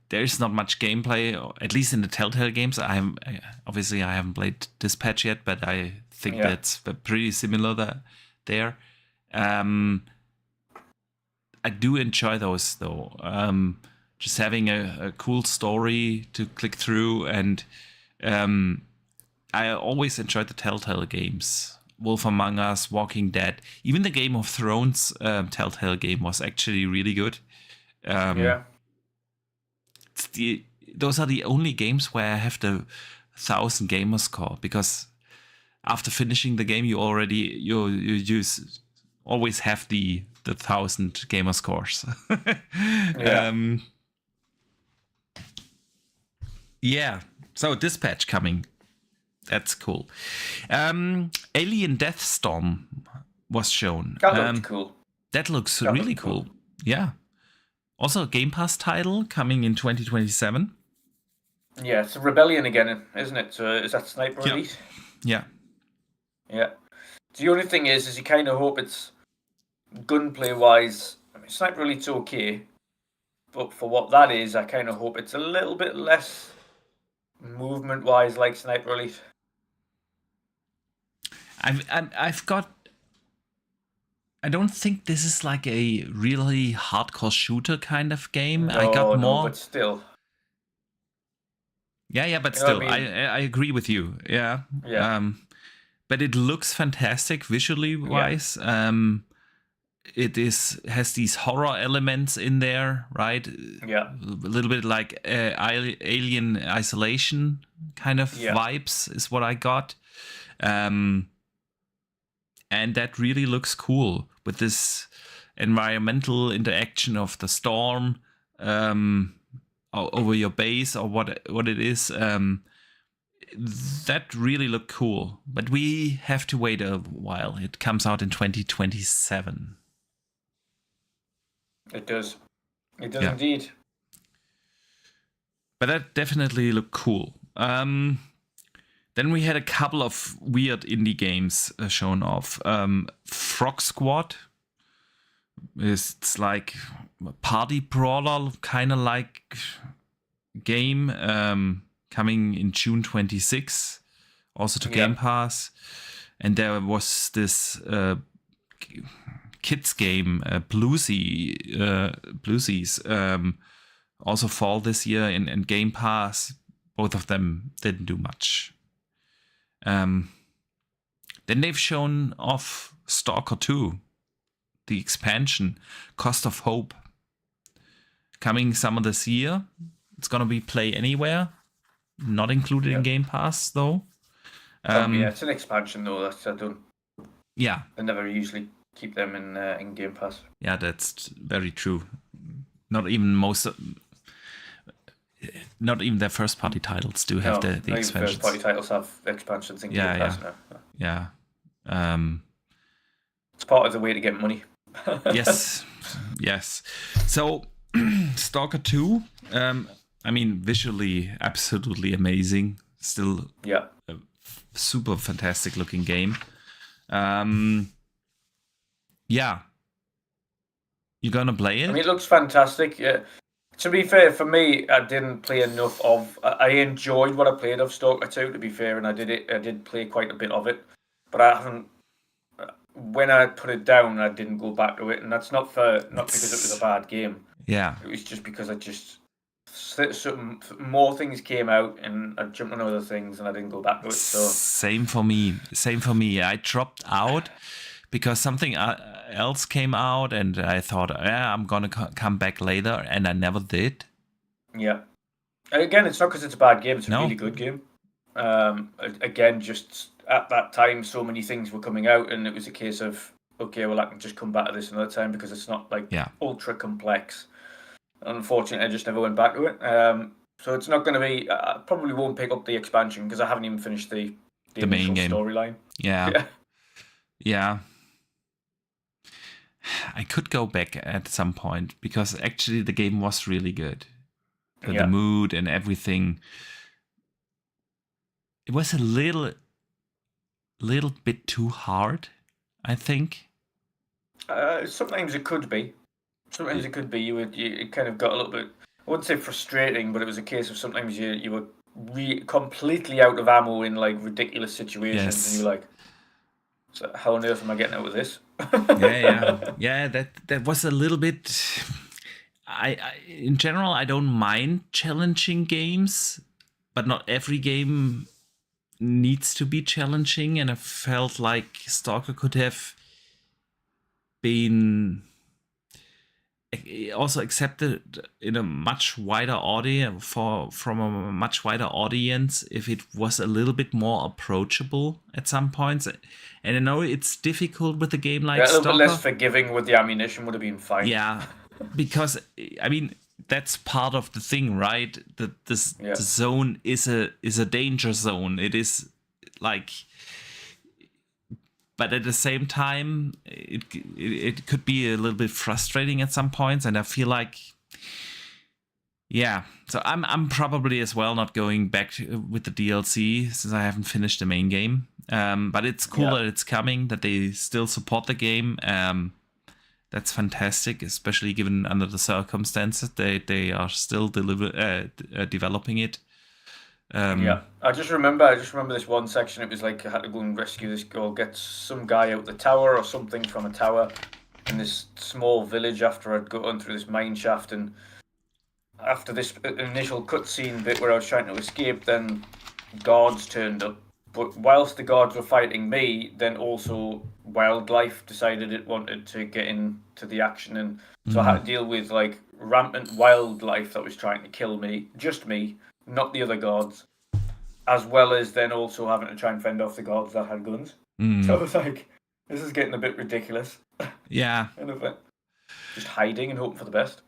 there's not much gameplay, or at least in the Telltale games. I haven't played Dispatch yet, but I think that's pretty similar there. I do enjoy those though. Just having a cool story to click through, and I always enjoyed the Telltale games. Wolf Among Us, Walking Dead, even the Game of Thrones Telltale game was actually really good. Those are the only games where I have the 1,000 gamer score, because after finishing the game, you always have the 1,000 gamer scores. So Dispatch coming. That's cool. Alien Deathstorm was shown. That looked cool. That looks really cool. Yeah. Also a Game Pass title coming in 2027. Yeah, it's a Rebellion again, isn't it? So is that Sniper Elite? Yeah. Yeah. The only thing is you kind of hope it's gunplay-wise. I mean, Sniper Elite's okay, but for what that is, I kind of hope it's a little bit less movement-wise like Sniper Elite. I don't think this is like a really hardcore shooter kind of game. No, I got more, but still. Yeah, but still, I agree with you. Yeah. but it looks fantastic visually wise. It has these horror elements in there, right? Yeah. A little bit like Alien Isolation kind of vibes is what I got. And that really looks cool with this environmental interaction of the storm over your base or what it is. That really looked cool. But we have to wait a while. It comes out in 2027. It does. It does indeed. But that definitely looked cool. Then we had a couple of weird indie games shown off. Frog Squad. It's like a party brawler kind of like game coming in June 26, also to Game Pass. And there was this kids game, Bluesies, also fall this year in Game Pass. Both of them didn't do much. Then they've shown off Stalker 2, the expansion, Cost of Hope, coming summer this year. It's gonna be Play Anywhere, not included in Game Pass though. It's an expansion though. That's I don't. Yeah, they never usually keep them in Game Pass. Yeah, that's very true. Not even their first party titles do have the expansions. First party titles have expansions in Game Pass now. Yeah. It's part of the way to get money. Yes. So, Stalker 2, I mean, visually absolutely amazing. Still a super fantastic looking game. Yeah. You gonna play it? I mean, it looks fantastic. Yeah. To be fair, for me, I didn't play enough of. I enjoyed what I played of Stalker 2. To be fair, and I did play quite a bit of it, but I haven't. When I put it down, I didn't go back to it, and that's not because it was a bad game. Yeah, it was just because some more things came out, and I jumped on other things, and I didn't go back to it. So same for me. I dropped out because something else came out, and I thought, I'm gonna come back later, and I never did. Yeah. Again, it's not because it's a bad game; it's a really good game. Again, just at that time, so many things were coming out, and it was a case of, okay, well, I can just come back to this another time because it's not like ultra complex. Unfortunately, I just never went back to it. So it's not going to be. I probably won't pick up the expansion because I haven't even finished the main game storyline. Yeah. I could go back at some point because actually the game was really good. The mood and everything. It was a little bit too hard, I think. Sometimes it could be. You kind of got a little bit. I wouldn't say frustrating, but it was a case of sometimes you were completely out of ammo in like ridiculous situations, and you're like, so how on earth am I getting out of this? Yeah. That was a little bit. I in general, I don't mind challenging games, but not every game needs to be challenging, and I felt like Stalker could have been also accepted in a much wider audience from a much wider audience if it was a little bit more approachable at some points. And I know it's difficult with a game like Stalker. A little bit less forgiving with the ammunition would have been fine. Yeah, because I mean that's part of the thing, right? The zone is a danger zone. It is like, but at the same time, it could be a little bit frustrating at some points, and I feel like, So I'm probably as well not going back with the DLC since I haven't finished the main game. But it's cool that it's coming, that they still support the game. That's fantastic, especially given under the circumstances they are still developing it. I just remember this one section. It was like I had to go and rescue this girl, get some guy out the tower or something from a tower in this small village after I'd gone through this mine shaft, and after this initial cutscene bit where I was trying to escape, then guards turned up, But whilst the guards were fighting me, then also wildlife decided it wanted to get into the action, and so I had to deal with like rampant wildlife that was trying to kill me, just me, not the other guards, as well as then also having to try and fend off the guards that had guns. So I was like, this is getting a bit ridiculous. Yeah. Kind of just hiding and hoping for the best.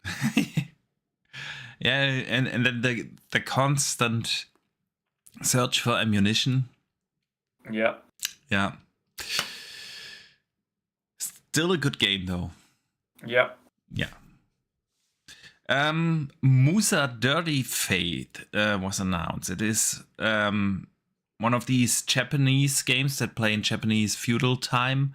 Yeah, and then the constant search for ammunition. Yeah. Yeah. Still a good game though. Yeah. Yeah. Musa Dirty Fate was announced. It is one of these Japanese games that play in Japanese feudal time,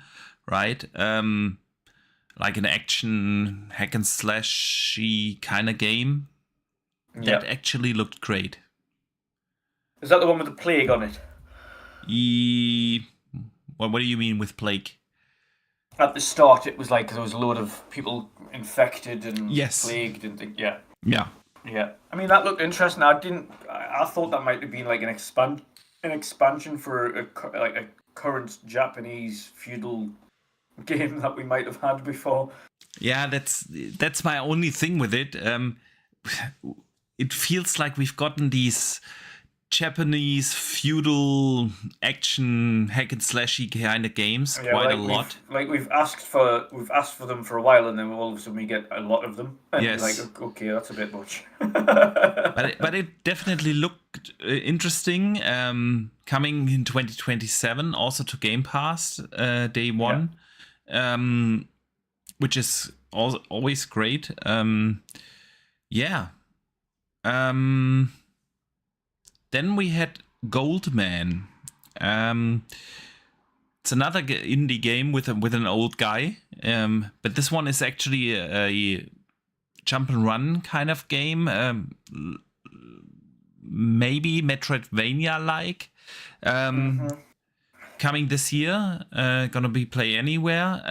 right? Like an action hack and slashy kind of game. Yeah. That actually looked great. Is that the one with the plague on it? What do you mean with plague? At the start, it was like there was a load of people infected and Yes. plagued and things. Yeah. Yeah. Yeah. I mean, that looked interesting. I thought that might have been like an expansion for a current Japanese feudal game that we might have had before. Yeah, that's my only thing with it. It feels like we've gotten these Japanese feudal action hack and slashy kind of games quite a lot. We've asked for them for a while, and then all of a sudden we get a lot of them. And yes. Like, okay, that's a bit much. but it definitely looked interesting. Coming in 2027, also to Game Pass day one, which is always great. Yeah. Then we had Goldman. It's another indie game with an old guy, but this one is actually a jump and run kind of game, maybe Metroidvania-like. Coming this year, gonna be Play Anywhere.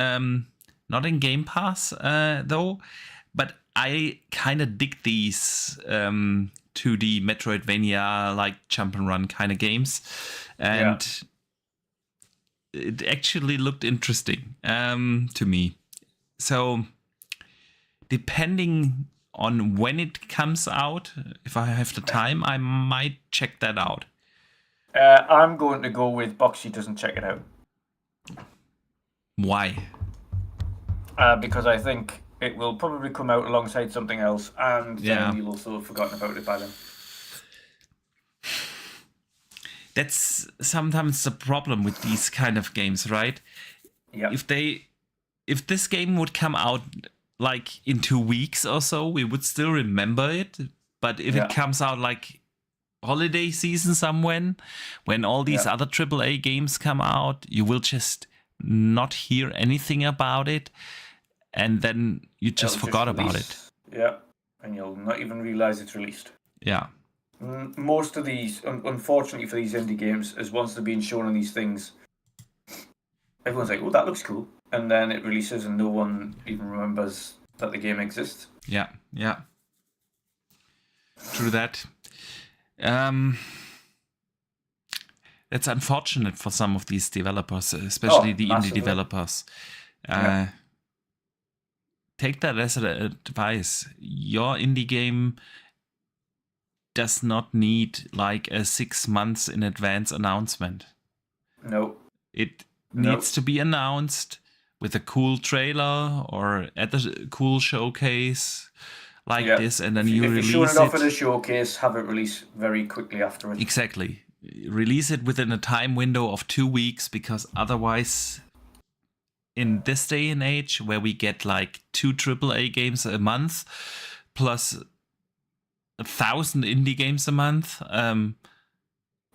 Not in Game Pass though, but I kind of dig these 2D Metroidvania like jump and run kind of games, and it actually looked interesting to me. So depending on when it comes out, if I have the time, I might check that out. I'm going to go with Boxy doesn't check it out. Why? Because I think it will probably come out alongside something else, and then you'll also have forgotten about it by then. That's sometimes the problem with these kind of games, right? Yeah. If this game would come out like in 2 weeks or so, we would still remember it. But if it comes out like holiday season somewhere, when all these other AAA games come out, you will just not hear anything about it. And then you just forgot about it. Yeah, and you'll not even realize it's released. Yeah. Most of these, unfortunately for these indie games, is once they're being shown on these things, everyone's like, oh, that looks cool. And then it releases and no one even remembers that the game exists. Yeah. True that. That's unfortunate for some of these developers, especially the indie developers. Take that as an advice. Your indie game does not need like a 6 months in advance announcement. No. It needs to be announced with a cool trailer or at a cool showcase like this, and then you release it. If you're showing it off at a showcase, have it released very quickly afterwards. Exactly. Release it within a time window of 2 weeks, because otherwise, in this day and age where we get like 2 AAA games a month plus 1,000 indie games a month,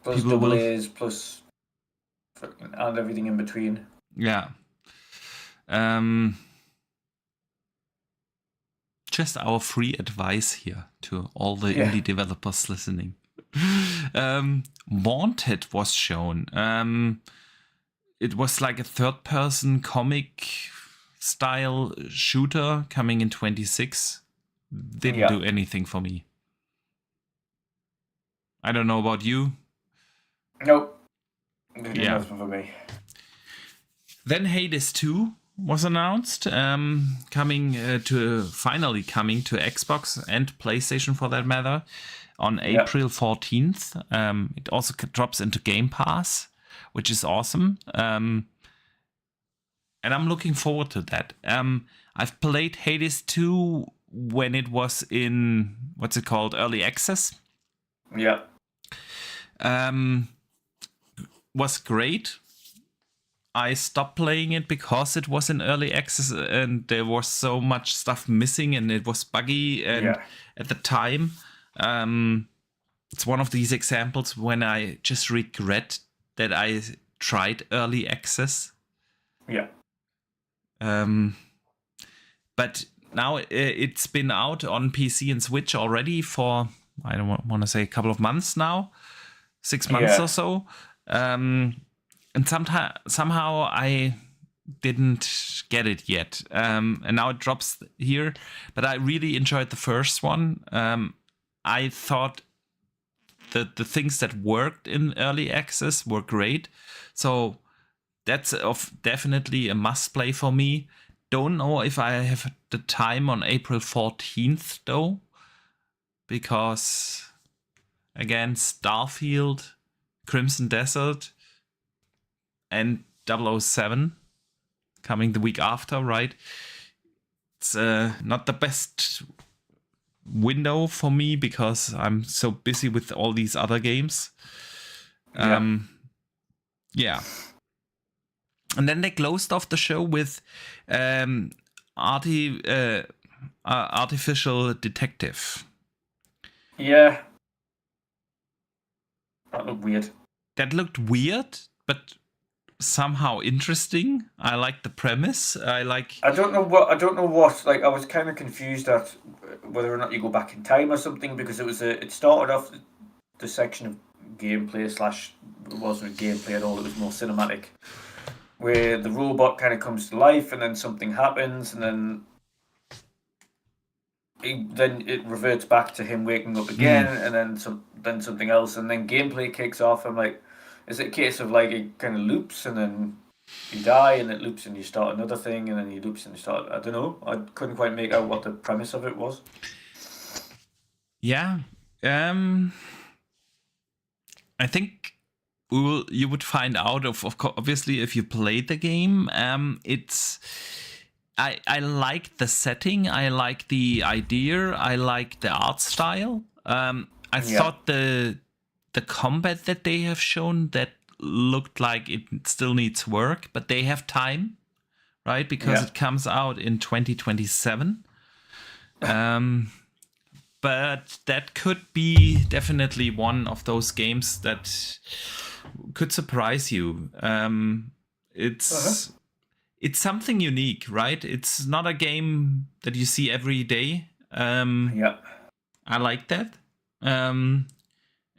plus double A's, plus and everything in between. Yeah. Just our free advice here to all the indie developers listening. Wanted was shown. It was like a third-person comic style shooter coming in 26. Didn't do anything for me. I don't know about you. Nope. Yeah. For me. Then Hades 2 was announced, finally coming to Xbox and PlayStation for that matter on April 14th. It also drops into Game Pass, which is awesome. And I'm looking forward to that. I've played Hades 2 when it was in, early access. Yeah. Was great. I stopped playing it because it was in early access and there was so much stuff missing and it was buggy. And at the time, it's one of these examples when I just regret that I tried early access. Yeah. But now it's been out on PC and Switch already for, I don't want to say a couple of months now, 6 months or so. And somehow I didn't get it yet. And now it drops here. But I really enjoyed the first one. I thought that the things that worked in early access were great. So that's definitely a must play for me. Don't know if I have the time on April 14th though. Because again, Starfield, Crimson Desert, and 007 coming the week after, right? It's not the best window for me because I'm so busy with all these other games. Yeah. And then they closed off the show with Artificial Detective. Yeah. That looked weird, but somehow interesting. I like the premise. I don't know what. Like, I was kind of confused at whether or not you go back in time or something because it started off the section of gameplay / it wasn't gameplay at all. It was more cinematic, where the robot kind of comes to life and then something happens and then it reverts back to him waking up again and then something else and then gameplay kicks off. I'm like, is it a case of like it kind of loops and then you die and it loops and you start another thing and then you loops and you start, I don't know. I couldn't quite make out what the premise of it was. Yeah. I think you would find out obviously if you played the game. I like the setting. I like the idea. I like the art style. I thought the combat that they have shown that looked like it still needs work, but they have time, right? Because it comes out in 2027. But that could be definitely one of those games that could surprise you. It's something unique, right? It's not a game that you see every day. I like that.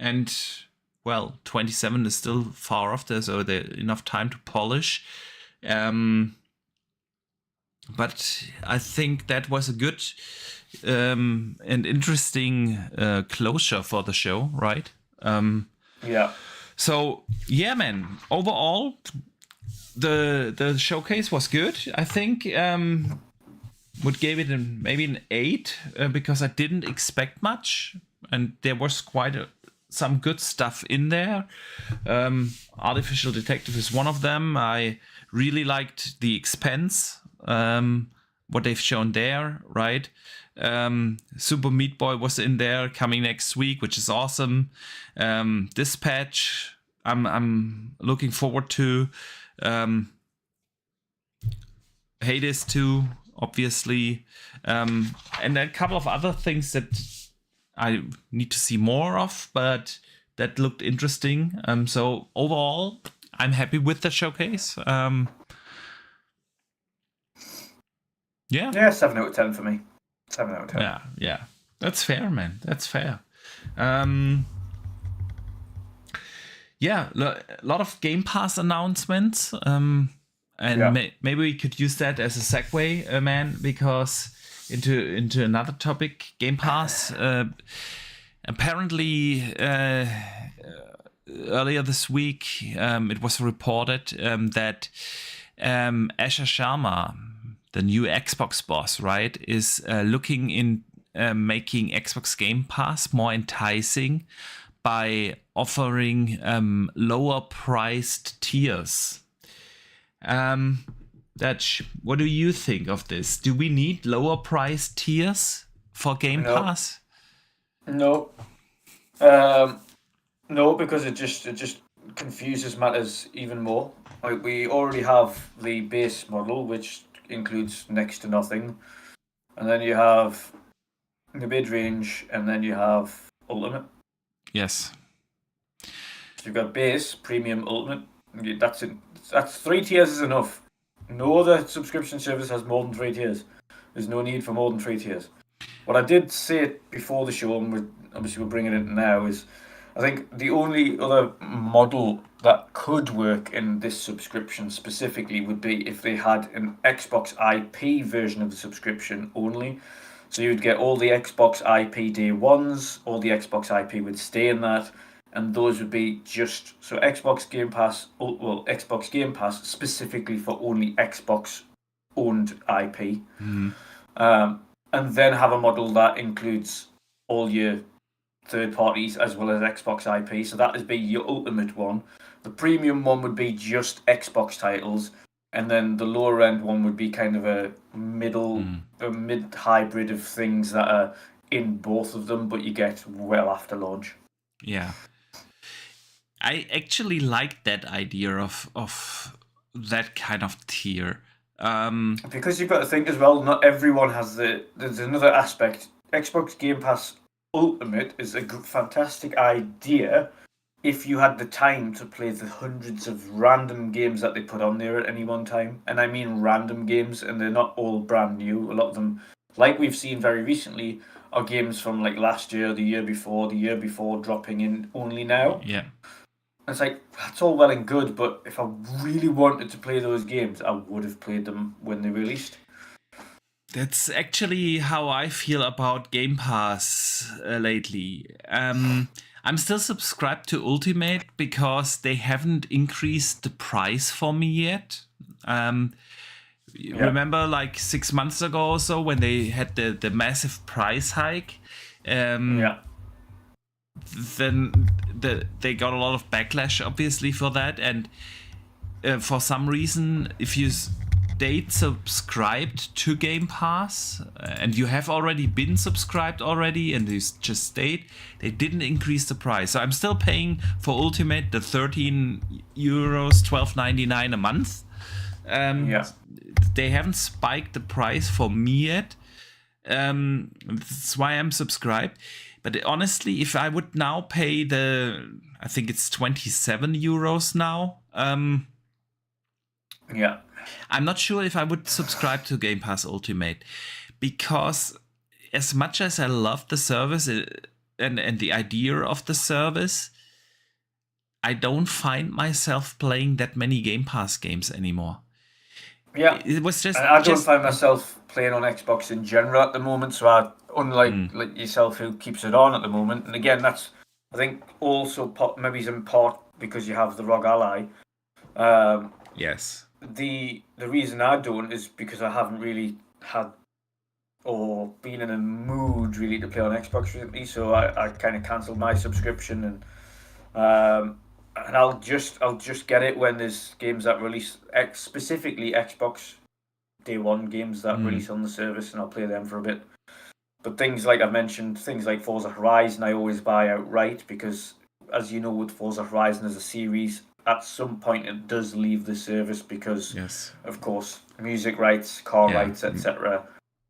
And well, 27 is still far off there, so there's enough time to polish. But I think that was a good and interesting closure for the show, right? So yeah, man. Overall, the showcase was good. I think would give it maybe an 8 because I didn't expect much, and there was quite some good stuff in there. Artificial Detective is one of them. I really liked The Expanse, what they've shown there, right? Super Meat Boy was in there, coming next week, which is awesome. Dispatch, I'm looking forward to. Hades 2, obviously, and a couple of other things that I need to see more of, but that looked interesting. So overall, I'm happy with the showcase. Yeah, 7 out of 10 for me. 7 out of 10. Yeah. That's fair, man. That's fair. Yeah, a lot of Game Pass announcements. Maybe we could use that as a segue, man, because into another topic, Game Pass. Apparently, earlier this week, it was reported that Asha Sharma, the new Xbox boss, right, is looking in making Xbox Game Pass more enticing by offering lower priced tiers. Dutch, what do you think of this? Do we need lower priced tiers for Game Pass? No. No, because it just confuses matters even more. Like, we already have the base model, which includes next to nothing, and then you have the mid-range, and then you have ultimate. Yes. So you've got base, premium, ultimate. That's it. That's 3 tiers is enough. No other subscription service has more than 3 tiers. There's no need for more than 3 tiers. What I did say before the show, and we're bringing it now, is I think the only other model that could work in this subscription specifically would be if they had an Xbox IP version of the subscription only. So you'd get all the Xbox IP day ones, all the Xbox IP would stay in that, and those would be just so Xbox Game Pass, Xbox Game Pass specifically for only Xbox owned IP. And then have a model that includes all your third parties as well as Xbox IP. So that would be your ultimate one. The premium one would be just Xbox titles, and then the lower end one would be kind of a mid hybrid of things that are in both of them, but you get well after launch. Yeah, I actually like that idea of that kind of tier. Because you've got to think as well, not everyone has there's another aspect. Xbox Game Pass Ultimate is a fantastic idea if you had the time to play the hundreds of random games that they put on there at any one time. And I mean random games, and they're not all brand new. A lot of them, like we've seen very recently, are games from like last year, the year before dropping in only now. Yeah. It's like, that's all well and good, but if I really wanted to play those games, I would have played them when they released. That's actually how I feel about Game Pass lately. I'm still subscribed to Ultimate because they haven't increased the price for me yet. Remember like 6 months ago or so when they had the massive price hike? Then they got a lot of backlash, obviously, for that. And for some reason, if you stayed subscribed to Game Pass and you have already been subscribed already and you just stayed, they didn't increase the price. So I'm still paying for Ultimate the €13, $12.99 a month. They haven't spiked the price for me yet. That's why I'm subscribed. But honestly, if I would now pay I think it's €27 now. I'm not sure if I would subscribe to Game Pass Ultimate, because as much as I love the service and the idea of the service, I don't find myself playing that many Game Pass games anymore. Yeah, it was just. And I don't find myself playing on Xbox in general at the moment. So unlike like yourself, who keeps it on at the moment, and again, that's I think also maybe in part because you have the ROG Ally. Yes. The reason I don't is because I haven't really had or been in a mood really to play on Xbox recently. So I kind of cancelled my subscription and I'll just get it when there's games that release, specifically Xbox Day One games that release on the service, and I'll play them for a bit. But things like I mentioned, things like Forza Horizon, I always buy outright because, as you know, with Forza Horizon as a series, at some point it does leave the service because, of course, music rights, car rights, etc.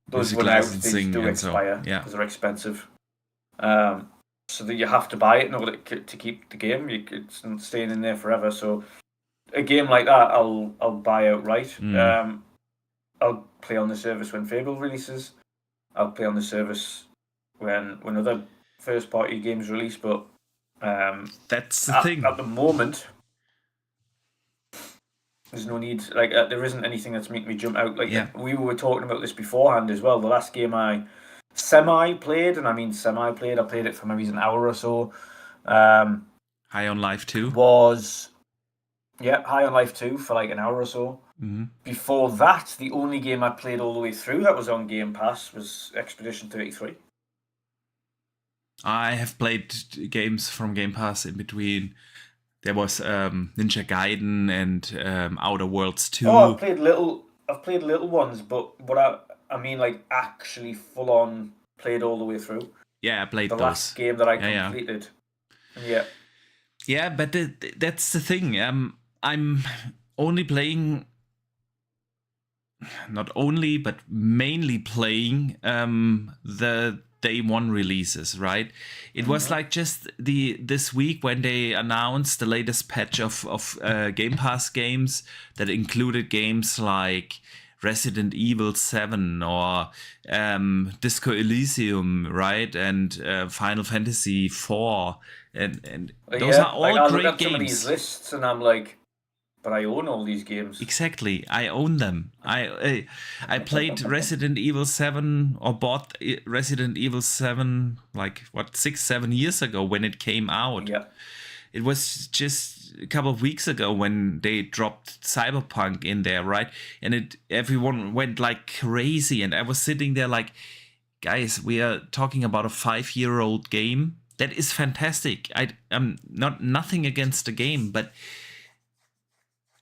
Those run out, they do expire because they're expensive. So that you have to buy it in order to keep the game. It's not staying in there forever. So a game like that, I'll buy outright. I'll play on the service when Fable releases. I'll play on the service when other first party games release. But that's the thing. At the moment, there's no need. Like there isn't anything that's making me jump out. Like we were talking about this beforehand as well. The last game I semi-played, and I mean semi-played, I played it for maybe an hour or so. High on Life 2 was High on Life 2 for like an hour or so. Mm-hmm. Before that, the only game I played all the way through that was on Game Pass was Expedition 33. I have played games from Game Pass in between. There was Ninja Gaiden and Outer Worlds 2. Oh, I've played little ones, but what I mean, like actually full on played all the way through. Yeah, I played the those. last game that I completed. Yeah. Yeah, but that's the thing. I'm only playing, not only, but mainly playing the day one releases, right? It was like just this week when they announced the latest patch of Game Pass games that included games like Resident Evil 7 or Disco Elysium, right? And Final Fantasy 4. And those are all I great look at games. some of these lists and I'm like, but I own all these games. Exactly, I own them. I played Resident Evil 7 or bought Resident Evil 7 like 6-7 years ago when it came out. Yeah. It was just a couple of weeks ago when they dropped Cyberpunk in there, right? And everyone went like crazy, and I was sitting there like, guys, we are talking about a 5-year-old game. That is fantastic. I'm nothing against the game, but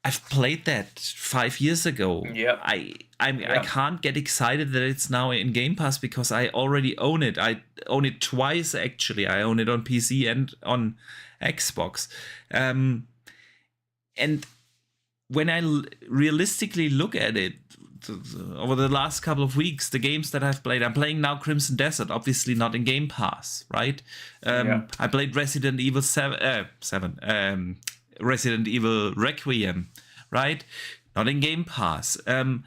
I've played that 5 years ago. Yeah. I can't get excited that it's now in Game Pass because I already own it. I own it twice, actually. I own it on PC and on Xbox. And when I realistically look at it, over the last couple of weeks, the games that I've played, I'm playing now Crimson Desert, obviously not in Game Pass, right? I played Resident Evil 7, Resident Evil Requiem, right? Not in Game Pass. And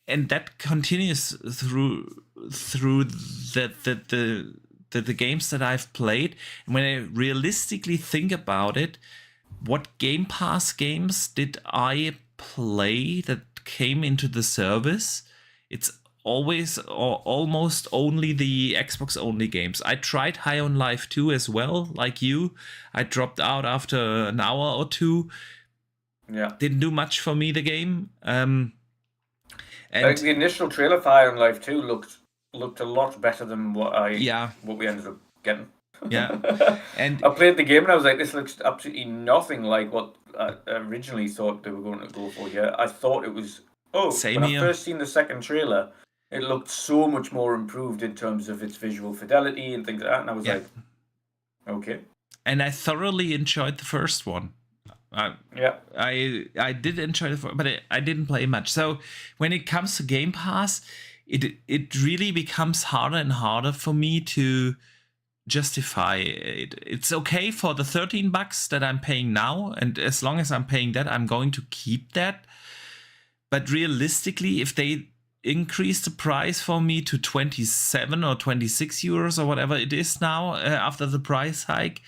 that continues through the games that I've played. And when I realistically think about it, what Game Pass games did I play that came into the service? It's always or almost only the Xbox only games. I tried High on Life 2 as well, like you. I dropped out after an hour or two. Yeah. Didn't do much for me, the game. And like the initial trailer for High on Life 2 looked a lot better than what we ended up getting. Yeah. And I played the game and I was like, this looks absolutely nothing like what I originally thought they were going to go for here. I thought it was Same when here. I first seen the second trailer, it looked so much more improved in terms of its visual fidelity and things like that, and I was like, okay. And I thoroughly enjoyed the first one. I did enjoy the first, but I didn't play much. So when it comes to Game Pass, it really becomes harder and harder for me to justify it. It's okay for the $13 that I'm paying now, and as long as I'm paying that, I'm going to keep that. But realistically, if they increase the price for me to 27 or 26 euros or whatever it is now after the price hike,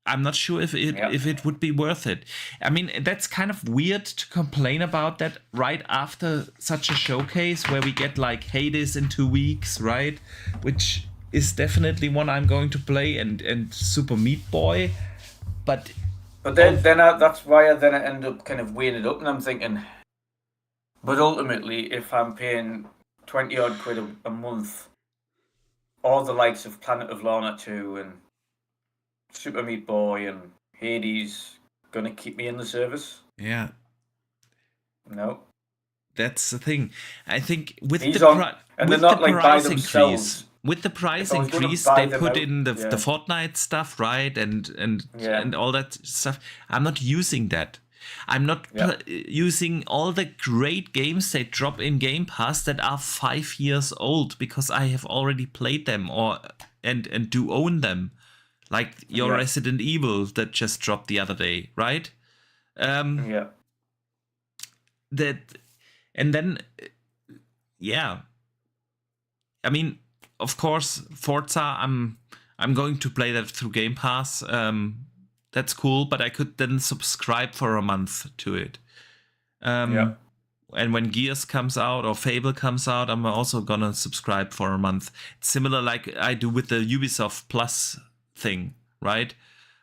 I'm not sure if it would be worth it. I mean, that's kind of weird to complain about that right after such a showcase where we get like Hades in 2 weeks, right? Which is definitely one I'm going to play, and Super Meat Boy. But then that's why I end up kind of weighing it up, and I'm thinking, but ultimately, if I'm paying 20 odd quid a month, all the likes of Planet of Lana 2 and Super Meat Boy and Hades gonna keep me in the service? Yeah. No. That's the thing. I think with they're the not like by price themselves. increase, with the price increase, buy they them put out, in the Fortnite stuff, right? And all that stuff. I'm not using that. I'm not using all the great games they drop in Game Pass that are 5 years old because I have already played them and do own them. Like your Resident Evil that just dropped the other day, right? That, and then, I mean, of course, Forza. I'm going to play that through Game Pass. That's cool, but I could then subscribe for a month to it. And when Gears comes out or Fable comes out, I'm also gonna subscribe for a month. It's similar like I do with the Ubisoft Plus thing, right?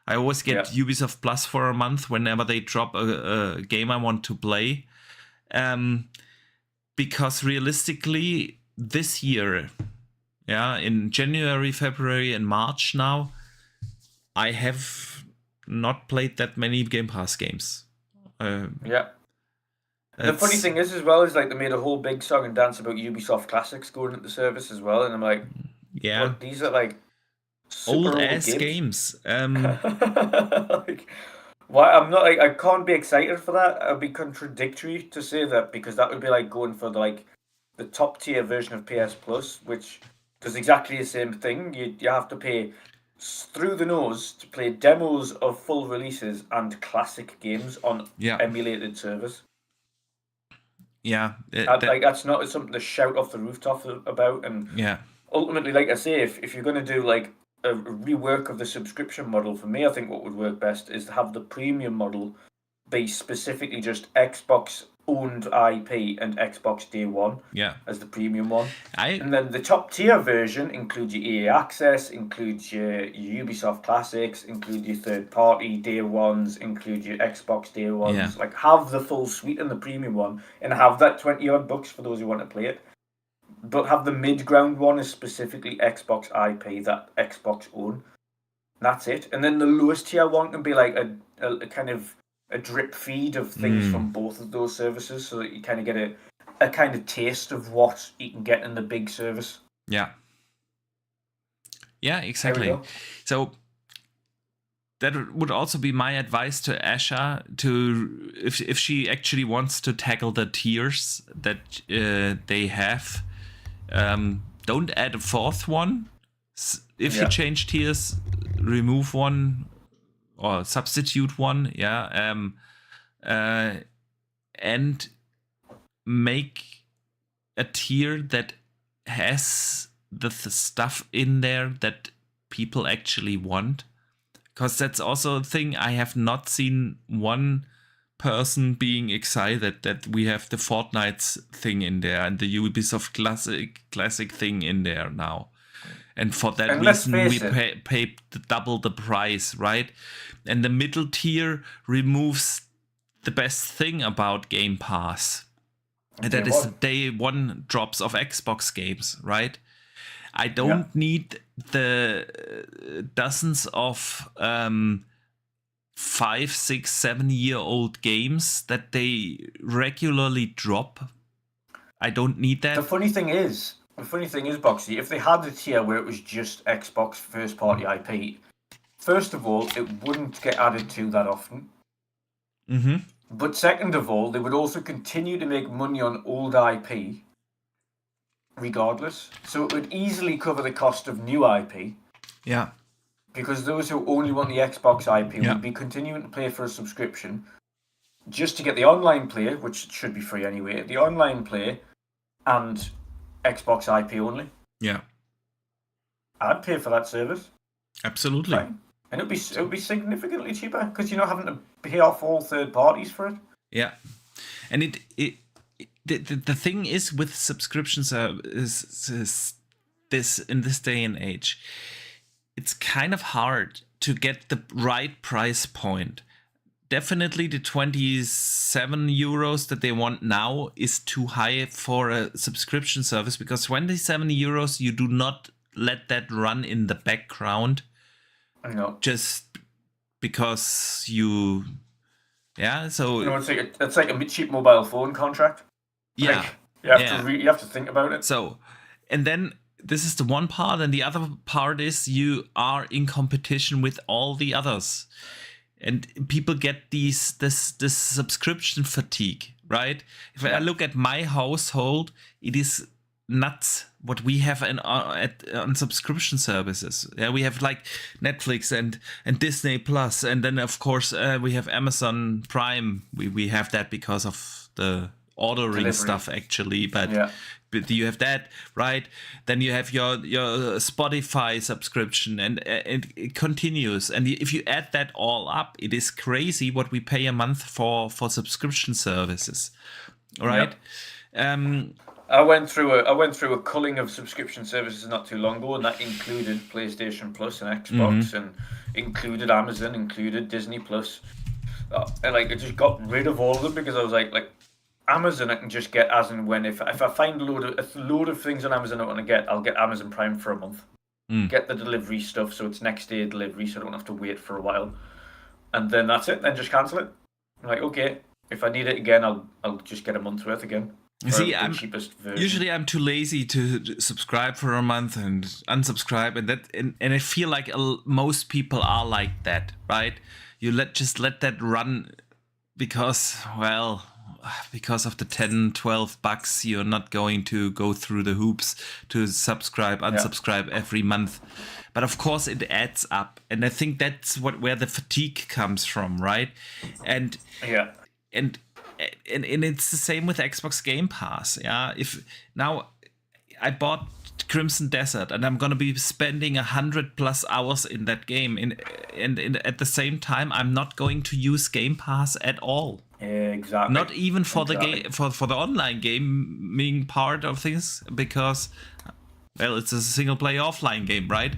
I always get Ubisoft Plus for a month whenever they drop a game I want to play. Because realistically, this year, in January, February, and March now, I have not played that many Game Pass games. The funny thing is, as well, is like they made a whole big song and dance about Ubisoft Classics going into the service as well, and I'm like, well, these are like super old ass games. Like, why? I'm not like I can't be excited for that. It'd be contradictory to say that because that would be like going for the top tier version of PS Plus, which does exactly the same thing. You have to pay through the nose to play demos of full releases and classic games on emulated servers. That's not something to shout off the rooftop about. And ultimately, like I say, if you're going to do like a rework of the subscription model, for me, I think what would work best is to have the premium model be specifically just Xbox owned IP and Xbox Day One as the premium one. And then the top tier version includes your EA Access, includes your Ubisoft Classics, includes your third party Day Ones, includes your Xbox Day Ones. Like have the full suite in the premium one and have that 20 odd bucks for those who want to play it. But have the mid ground one is specifically Xbox IP that Xbox own. That's it. And then the lowest tier one can be like a kind of a drip feed of things from both of those services so that you kind of get a kind of taste of what you can get in the big service. Yeah, exactly. So that would also be my advice to Asha to if she actually wants to tackle the tiers that they have. Don't add a fourth one. If you change tiers, remove one or substitute one, and make a tier that has the stuff in there that people actually want. Because that's also a thing. I have not seen one person being excited that we have the Fortnite thing in there and the Ubisoft classic thing in there now. And for that reason, we pay double the price, right? And the middle tier removes the best thing about Game Pass. And that is the day one drops of Xbox games, right? I don't need the dozens of 5, 6, 7-year-old games that they regularly drop. I don't need that. The funny thing is, Boxy, if they had a tier where it was just Xbox first-party IP, first of all, it wouldn't get added to that often. Mm-hmm. But second of all, they would also continue to make money on old IP, regardless. So it would easily cover the cost of new IP. Yeah. Because those who only want the Xbox IP would be continuing to pay for a subscription just to get the online play, which should be free anyway, the online play and Xbox IP only. Yeah. I'd pay for that service. Absolutely. Fine. And it would be significantly cheaper because you're not having to pay off all third parties for it. Yeah. And the thing is with subscriptions is this in this day and age, it's kind of hard to get the right price point. Definitely the 27 euros that they want now is too high for a subscription service because 27 euros, you do not let that run in the background. I know. Just because you... Yeah, so... You know, it's like a cheap mobile phone contract. Yeah. Like, you have to think about it. So, and then this is the one part, and the other part is you are in competition with all the others. And people get this subscription fatigue, right? If I look at my household, it is nuts what we have on subscription services. Yeah, we have like Netflix and Disney Plus, and then of course we have Amazon Prime. We have that because of the ordering stuff actually, but you have that, right? Then you have your Spotify subscription, and it continues. And if you add that all up, it is crazy what we pay a month for subscription services. right? I went through a culling of subscription services not too long ago, and that included PlayStation Plus and Xbox, and included Amazon, included Disney Plus, and like I just got rid of all of them because I was like Amazon I can just get as and when. If I find a load of things on Amazon I want to get, I'll get Amazon Prime for a month. Get the delivery stuff so it's next day delivery, so I don't have to wait for a while, and then that's it. Then just cancel it. I'm like, okay, if I need it again, I'll just get a month's worth again. See, usually I'm too lazy to subscribe for a month and unsubscribe, and I feel like most people are like that, right? You just let that run because of the $10-12 you're not going to go through the hoops to subscribe, unsubscribe every month. But of course it adds up, and I think that's where the fatigue comes from, right? And it's the same with Xbox Game Pass. Yeah, if now I bought Crimson Desert and I'm gonna be spending 100+ hours in that game, and at the same time I'm not going to use Game Pass at all. Exactly. Not even for the game, for the online gaming part of things, because it's a single player offline game, right?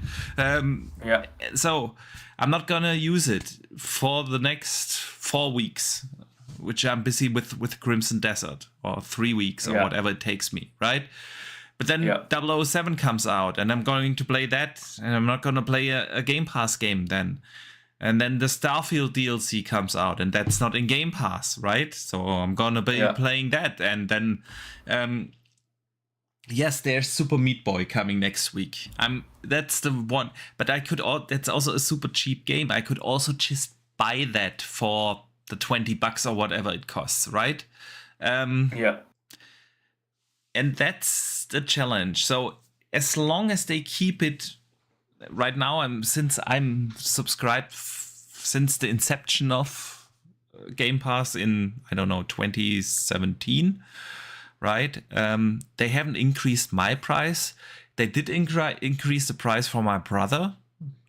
So I'm not gonna use it for the next 4 weeks, which I'm busy with Crimson Desert, or 3 weeks, or whatever it takes me, right? But then 007 comes out, and I'm going to play that, and I'm not going to play a Game Pass game then. And then the Starfield DLC comes out, and that's not in Game Pass, right? So I'm going to be playing that. And then, yes, there's Super Meat Boy coming next week. That's the one. But that's also a super cheap game. I could also just buy that for the $20 or whatever it costs, right? And that's the challenge. So as long as they keep it, right now, since I'm subscribed since the inception of Game Pass in 2017, right? They haven't increased my price. They did increase the price for my brother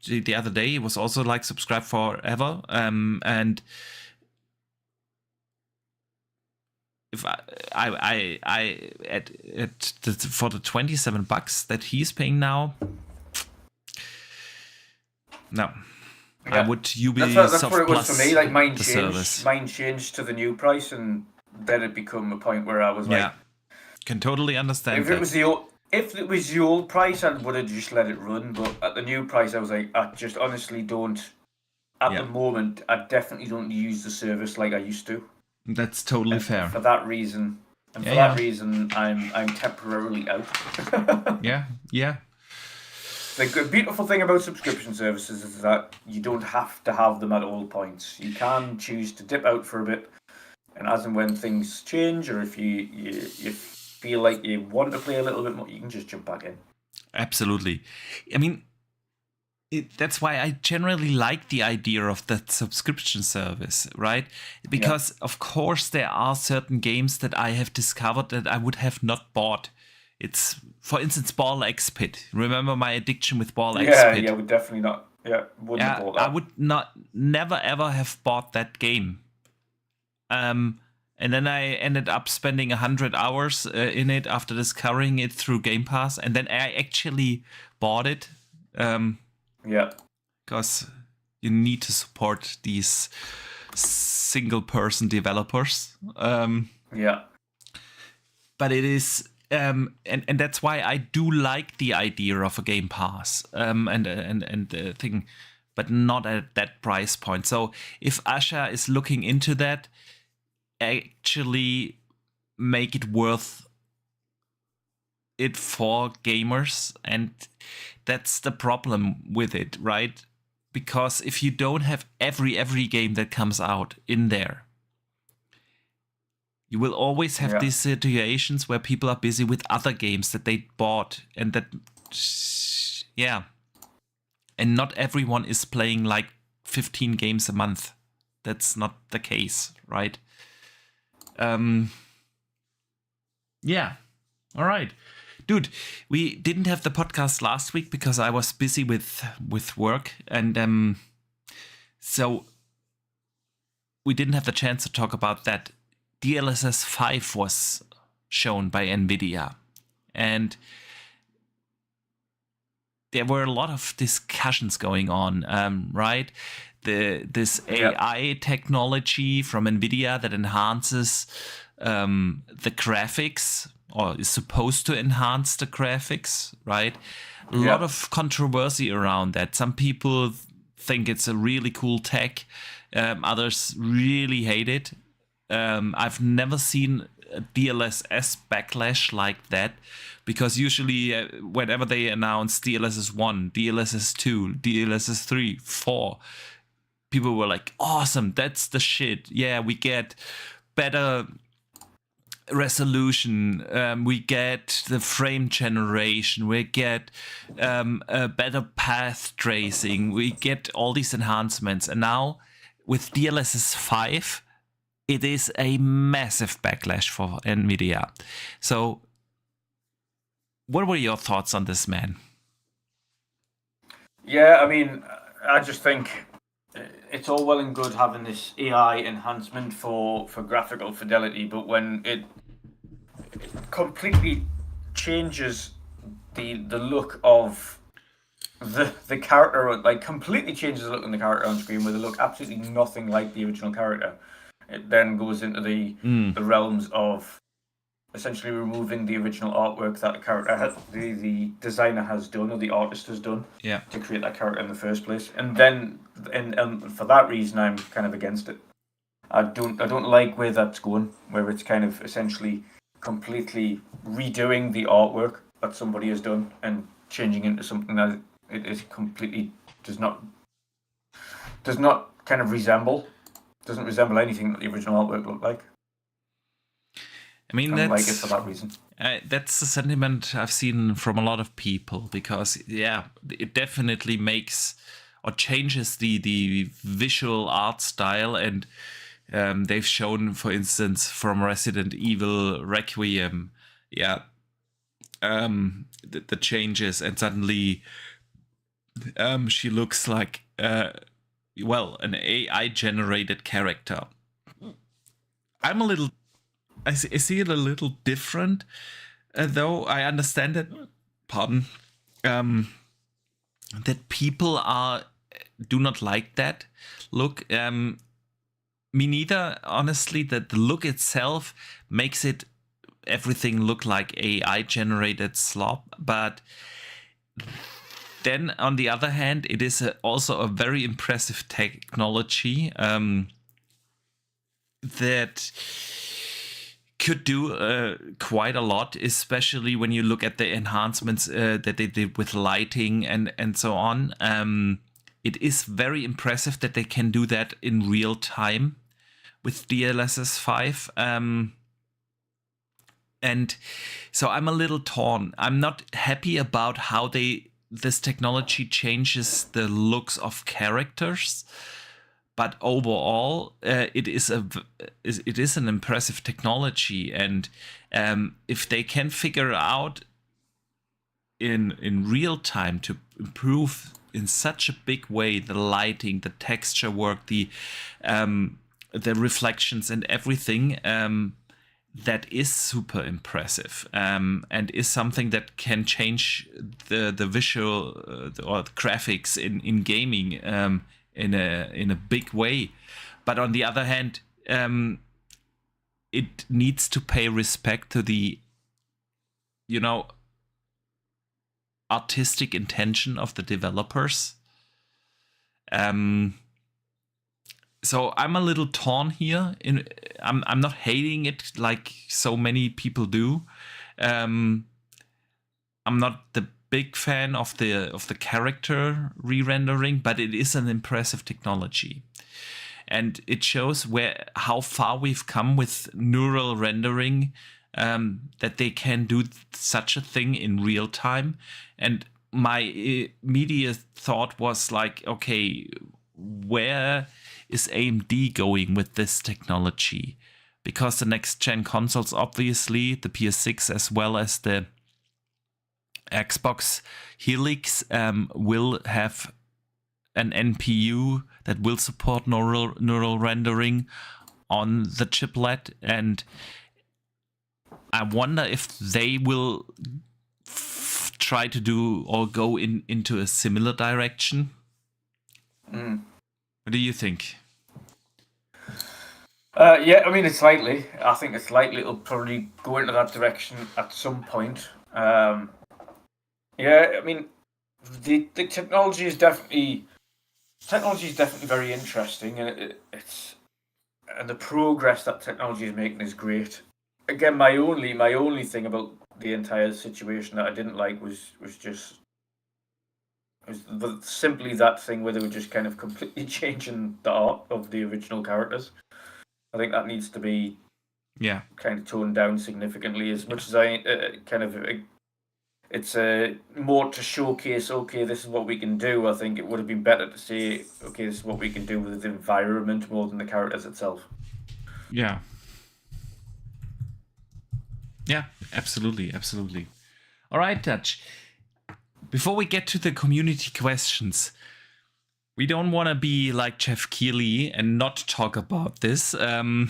the other day. He was also like subscribed forever, and if I for the $27 that he's paying now, no, I would Ubisoft that's what it was for me. Like mine changed to the new price, and then it become a point where I was like, can totally understand. If it was the old price, I would have just let it run. But at the new price, I was like, I just honestly don't. At the moment, I definitely don't use the service like I used to. That's totally fair. For that reason, I'm temporarily out. Yeah. The beautiful thing about subscription services is that you don't have to have them at all points. You can choose to dip out for a bit, and as and when things change, or if you feel like you want to play a little bit more, you can just jump back in. Absolutely. I mean, that's why I generally like the idea of that subscription service, right? Because of course there are certain games that I have discovered that I would have not bought. It's, for instance, Ball X Pit. Remember my addiction with Ball X Pit? Yeah, would definitely not. Wouldn't have bought that. I would never ever have bought that game. And then I ended up spending 100 hours in it after discovering it through Game Pass, and then I actually bought it. Because you need to support these single-person developers. But it is, and that's why I do like the idea of a Game Pass and the thing, but not at that price point. So if Asha is looking into that, actually make it worth it for gamers, and that's the problem with it, right? Because if you don't have every game that comes out in there, you will always have these situations where people are busy with other games that they bought, and and not everyone is playing like 15 games a month. That's not the case, right? All right. Dude, we didn't have the podcast last week because I was busy with work, and so we didn't have the chance to talk about that. DLSS 5 was shown by NVIDIA. And there were a lot of discussions going on, right? This AI technology from NVIDIA that enhances the graphics, or is supposed to enhance the graphics, right? A lot of controversy around that. Some people think it's a really cool tech. Others really hate it. I've never seen a DLSS backlash like that, because usually whenever they announce DLSS 1, DLSS 2, DLSS 3, 4, people were like, awesome, that's the shit. Yeah, we get better resolution, we get the frame generation, we get a better path tracing, we get all these enhancements. And now with DLSS 5, it is a massive backlash for NVIDIA. So what were your thoughts on this, man? Yeah, I mean, I just think it's all well and good having this AI enhancement for graphical fidelity, but when it completely changes the look of the character, like completely changes the look of the character on screen, where they look absolutely nothing like the original character, it then goes into the realms of essentially removing the original artwork that the character has, the designer has done, or the artist has done, to create that character in the first place. And then, and for that reason, I'm kind of against it. I don't like where that's going, where it's kind of essentially completely redoing the artwork that somebody has done and changing into something that it is completely doesn't resemble anything that the original artwork looked like. I mean, I don't like it for that reason. That's the sentiment I've seen from a lot of people, because it definitely makes or changes the visual art style. And they've shown, for instance, from Resident Evil Requiem, the changes, and suddenly she looks like an AI generated character. I see it a little different, though I understand that. That people do not like that look. Me neither, honestly. That the look itself makes everything look like AI generated slop. But then, on the other hand, it is also a very impressive technology that could do quite a lot, especially when you look at the enhancements that they did with lighting and so on. It is very impressive that they can do that in real time with DLSS 5. And so I'm a little torn. I'm not happy about how this technology changes the looks of characters. But overall, it is an impressive technology, and if they can figure out in real time to improve in such a big way the lighting, the texture work, the reflections, and everything, that is super impressive, and is something that can change the visual or the graphics in gaming. In a big way. But on the other hand, it needs to pay respect to the artistic intention of the developers. So I'm a little torn here. I'm not hating it like so many people do. I'm not the big fan of the character re-rendering, but it is an impressive technology, and it shows how far we've come with neural rendering, that they can do such a thing in real time. And my immediate thought was like, okay, where is AMD going with this technology? Because the next gen consoles, obviously the PS6 as well as the Xbox Helix, will have an NPU that will support neural rendering on the chiplet, and I wonder if they will try to do or go into a similar direction. What do you think? Yeah, I mean, it's likely. I think it's likely it'll probably go into that direction at some point. Yeah, I mean, the technology is definitely very interesting, and and the progress that technology is making is great. Again, my only thing about the entire situation that I didn't like was simply that thing where they were just kind of completely changing the art of the original characters. I think that needs to be kind of toned down significantly. As much as I it's more to showcase, okay, this is what we can do. I think it would have been better to say, okay, this is what we can do with the environment more than the characters itself. Yeah, absolutely. All right, Dutch. Before we get to the community questions, we don't want to be like Jeff Keighley and not talk about this. And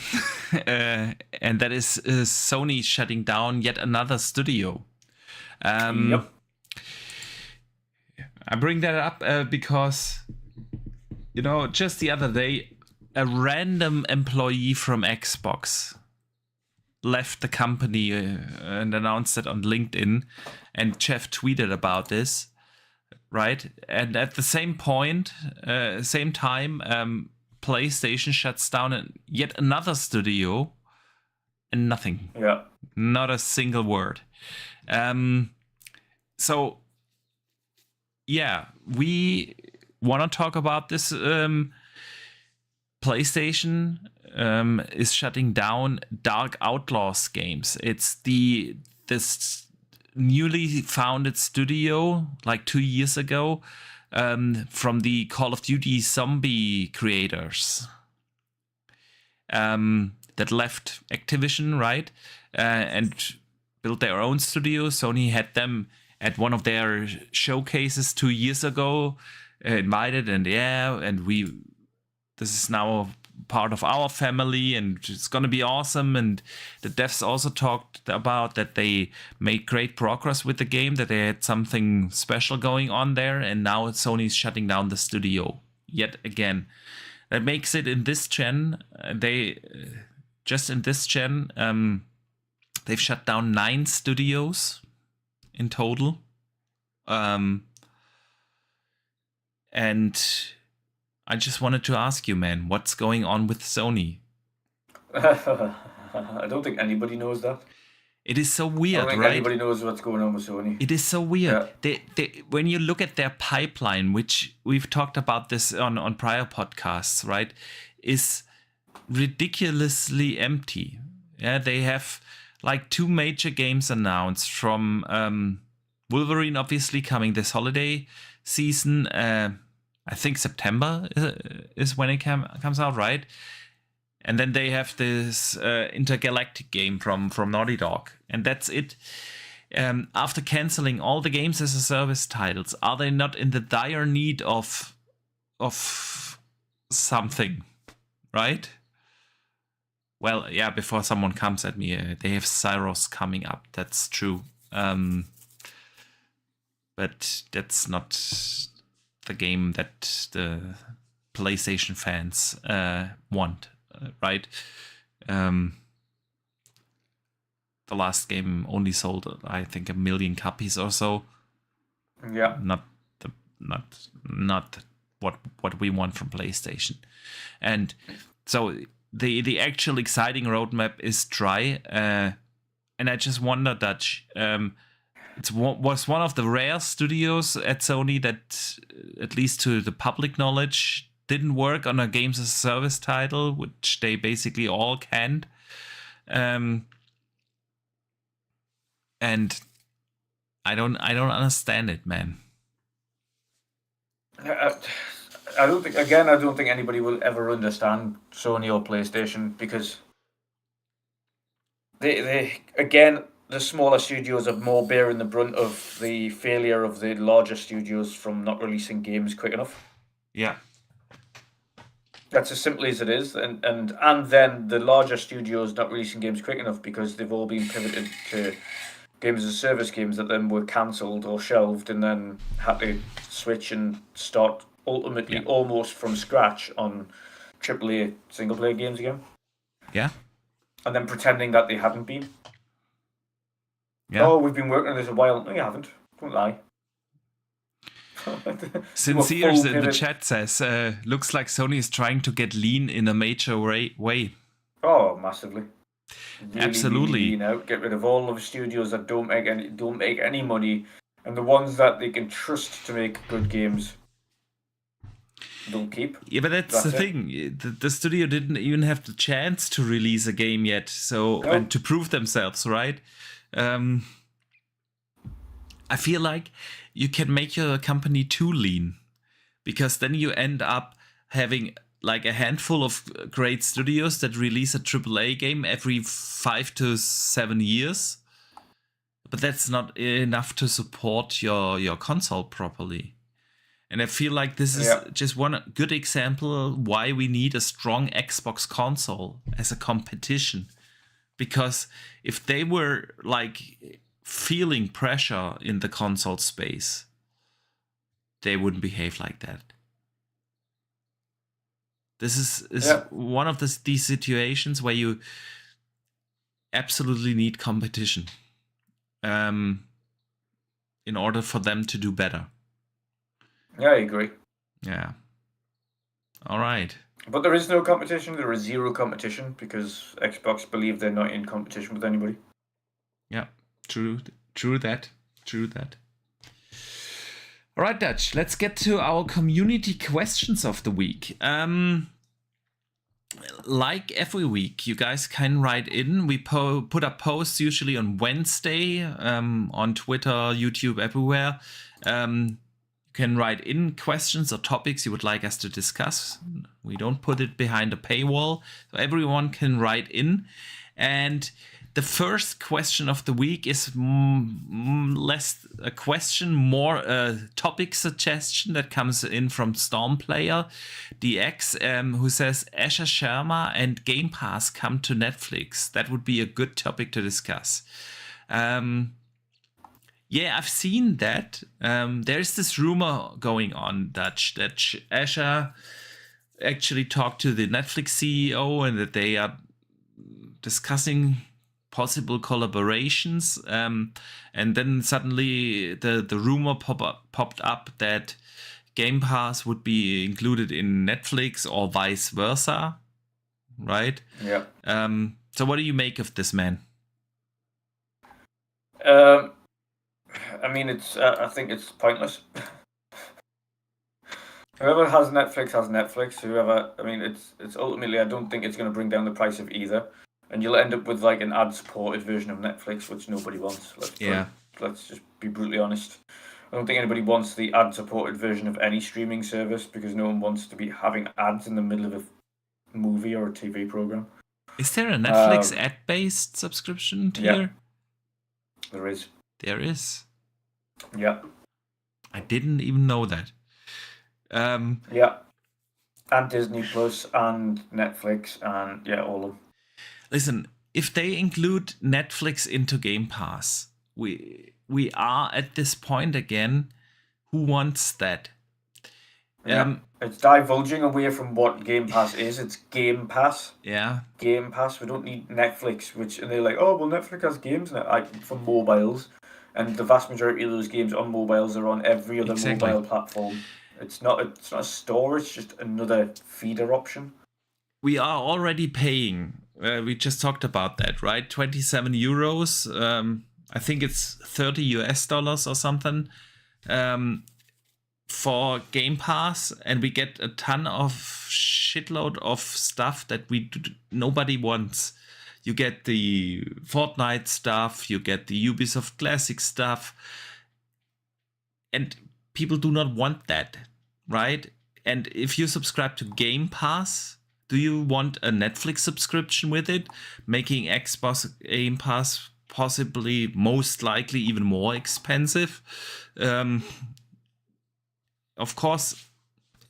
that is Sony shutting down yet another studio. Yep. I bring that up because, just the other day, a random employee from Xbox left the company and announced it on LinkedIn, and Jeff tweeted about this, right? And at the same time, PlayStation shuts down yet another studio, and nothing. Yeah. Not a single word. So, yeah, we want to talk about this. PlayStation is shutting down Dark Outlaws games. It's this newly founded studio, like 2 years ago, from the Call of Duty zombie creators that left Activision, right? And built their own studio. Sony had them at one of their showcases 2 years ago, invited, and this is now part of our family, and it's going to be awesome. And the devs also talked about that they made great progress with the game, that they had something special going on there, and now Sony's shutting down the studio yet again. That makes it in this gen, they've shut down 9 studios in total. And I just wanted to ask you, man, what's going on with Sony? I don't think anybody knows that. It is so weird, I don't think right? anybody knows what's going on with Sony. It is so weird. Yeah. They, when you look at their pipeline, which we've talked about this on prior podcasts, right, is ridiculously empty. Yeah, they have like 2 major games announced, from Wolverine, obviously, coming this holiday season. I think September is when it comes out, right? And then they have this intergalactic game from Naughty Dog, and that's it. After canceling all the games as a service titles, are they not in the dire need of something, right? Well, yeah, before someone comes at me, they have Cyros coming up. That's true. But that's not the game that the PlayStation fans want, right? The last game only sold, I think, 1 million copies or so. Yeah. Not what we want from PlayStation. And so the actual exciting roadmap is dry. And I just wonder that was one of the rare studios at Sony that, at least to the public knowledge, didn't work on a games as a service title, which they basically all canned. And I don't understand it, man. I don't think anybody will ever understand Sony or PlayStation, because they again, the smaller studios are more bearing the brunt of the failure of the larger studios from not releasing games quick enough. Yeah. That's as simple as it is, and then the larger studios not releasing games quick enough because they've all been pivoted to games as a service games that then were cancelled or shelved and then had to switch and start ultimately almost from scratch on AAA single player games again. Yeah. And then pretending that they hadn't been. Yeah. Oh, we've been working on this a while. No, you haven't. Don't lie. Sinceres in the chat says, looks like Sony is trying to get lean in a major way. Oh, massively. Really, Absolutely. Really lean out. Get rid of all of the studios that don't make any money, and the ones that they can trust to make good games don't keep. Yeah, but that's the thing. The studio didn't even have the chance to release a game yet, and to prove themselves, right? I feel like you can make your company too lean, because then you end up having like a handful of great studios that release a AAA game every 5 to 7 years. But that's not enough to support your console properly. And I feel like this is just one good example why we need a strong Xbox console as a competition. Because if they were like feeling pressure in the console space, they wouldn't behave like that. This is one of these situations where you absolutely need competition in order for them to do better. Yeah, I agree. Yeah. All right. But there is no competition. There is zero competition because Xbox believe they're not in competition with anybody. Yeah, true that. All right, Dutch, let's get to our community questions of the week. Like every week, you guys can write in. We put up posts usually on Wednesday on Twitter, YouTube, everywhere. You can write in questions or topics you would like us to discuss. We don't put it behind a paywall, so everyone can write in. And the first question of the week is less a question, more a topic suggestion that comes in from Stormplayer DX, who says Asha Sharma and Game Pass come to Netflix. That would be a good topic to discuss. Yeah, I've seen that. There's this rumor going on, Dutch, that Asha actually talked to the Netflix CEO and that they are discussing possible collaborations. And then suddenly the rumor popped up that Game Pass would be included in Netflix or vice versa, right? Yeah. So what do you make of this, man? I mean, I think it's pointless. Whoever has Netflix has Netflix. It's ultimately, I don't think it's going to bring down the price of either, and you'll end up with like an ad-supported version of Netflix, which nobody wants. Let's just be brutally honest. I don't think anybody wants the ad-supported version of any streaming service because no one wants to be having ads in the middle of a movie or a TV program. Is there a Netflix ad-based subscription tier? Yeah, there is. There is. Yeah. I didn't even know that. Yeah. And Disney Plus and Netflix and all of them. Listen, if they include Netflix into Game Pass, we are at this point again. Who wants that? It's divulging away from what Game Pass is. It's Game Pass. Yeah. Game Pass. We don't need Netflix, and they're like, oh, well, Netflix has games now for mobiles. And the vast majority of those games on mobiles are on every other mobile platform. It's not a store, it's just another feeder option. We are already paying. We just talked about that, right? 27 euros. I think it's $30 or something. For Game Pass, and we get a ton of shitload of stuff that nobody wants. You get the Fortnite stuff, you get the Ubisoft Classic stuff, and people do not want that, right? And if you subscribe to Game Pass, do you want a Netflix subscription with it, making Xbox Game Pass possibly, most likely, even more expensive? Of course,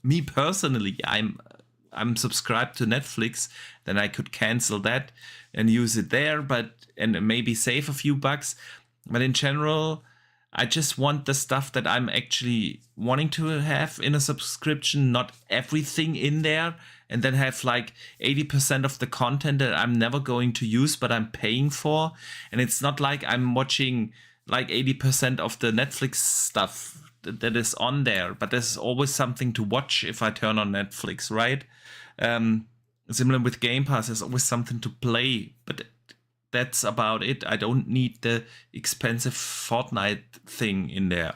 me personally, I'm I'm subscribed to Netflix, then I could cancel that and use it there, and maybe save a few bucks. But in general, I just want the stuff that I'm actually wanting to have in a subscription, not everything in there, and then have like 80% of the content that I'm never going to use, but I'm paying for. And it's not like I'm watching like 80% of the Netflix stuff that is on there, but there's always something to watch if I turn on Netflix, right? Similar with Game Pass, there's always something to play, but that's about it. I don't need the expensive Fortnite thing in there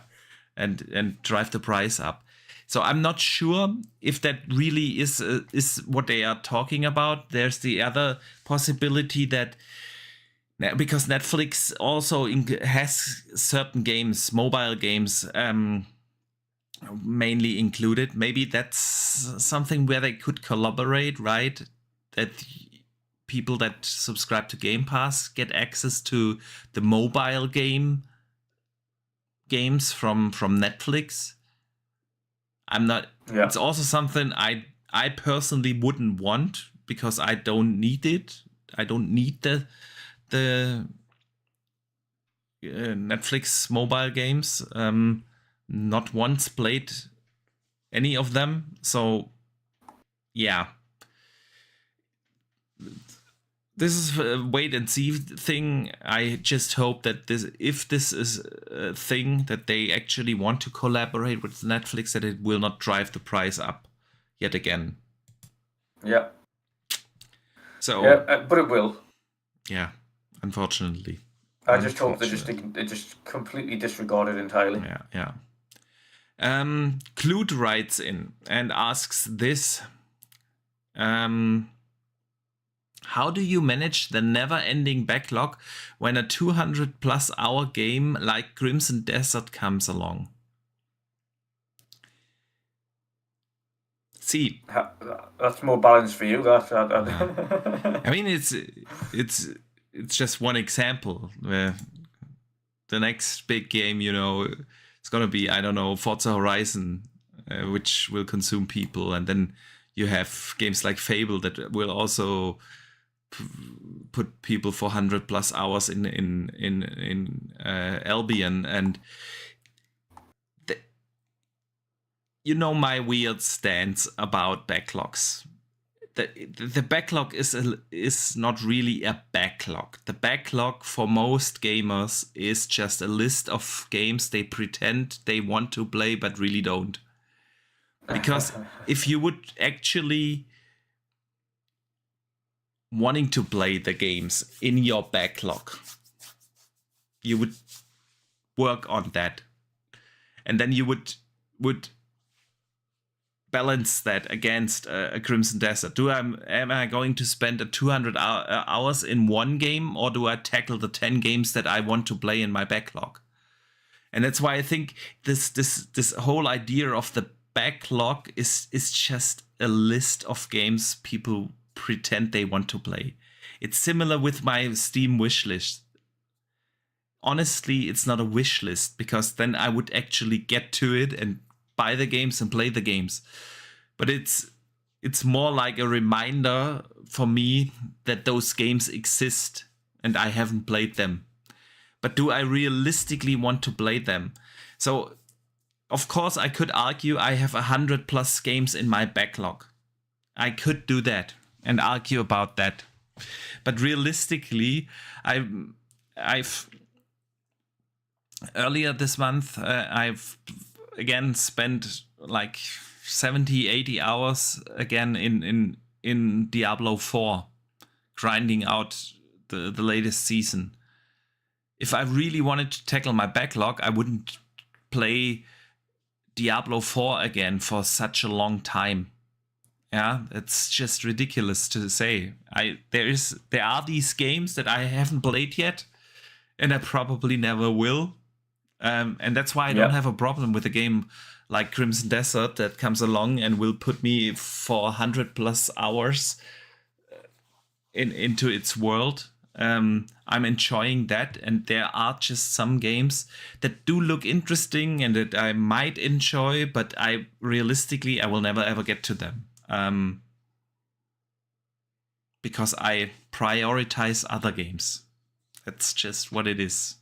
and drive the price up. So I'm not sure if that really is what they are talking about. There's the other possibility that because Netflix also has certain games, mobile games, mainly included. Maybe that's something where they could collaborate, right? That people that subscribe to Game Pass get access to the mobile games from Netflix. I'm not. Yeah. It's also something I personally wouldn't want because I don't need it. I don't need the Netflix mobile games. Not once played any of them. So yeah. This is a wait and see thing. I just hope that if this is a thing that they actually want to collaborate with Netflix, that it will not drive the price up yet again. Yeah. So. Yeah, but it will. Yeah, unfortunately. I just hope they just completely disregard it entirely. Yeah. Clued writes in and asks this. How do you manage the never-ending backlog when a 200+ hour game like Crimson Desert comes along? See, that's more balanced for you. I mean, it's just one example. Where the next big game, it's gonna be, I don't know, Forza Horizon, which will consume people, and then you have games like Fable that will also put people for 100+ hours in Albion, and my weird stance about backlogs. The backlog is not really a backlog. The backlog for most gamers is just a list of games they pretend they want to play but really don't. Because if you would actually wanting to play the games in your backlog, you would work on that, and then you would balance that against a Crimson Desert. Am I going to spend 200 hours in one game, or do I tackle the 10 games that I want to play in my backlog? And that's why I think this whole idea of the backlog is just a list of games people pretend they want to play. It's similar with my Steam wish list. Honestly, it's not a wish list, because then I would actually get to it and buy the games and play the games. But it's more like a reminder for me that those games exist and I haven't played them. But do I realistically want to play them? So, of course, I could argue I have 100+ games in my backlog. I could do that and argue about that. But realistically, I've earlier this month, I've again spent like 70-80 hours again in Diablo 4, grinding out the latest season. If I really wanted to tackle my backlog, I wouldn't play Diablo 4 again for such a long time. Yeah, it's just ridiculous to say. There are these games that I haven't played yet, and I probably never will. And that's why I don't have a problem with a game like Crimson Desert that comes along and will put me for 100+ hours into its world. I'm enjoying that, and there are just some games that do look interesting and that I might enjoy, but realistically I will never ever get to them. because I prioritize other games. That's just what it is.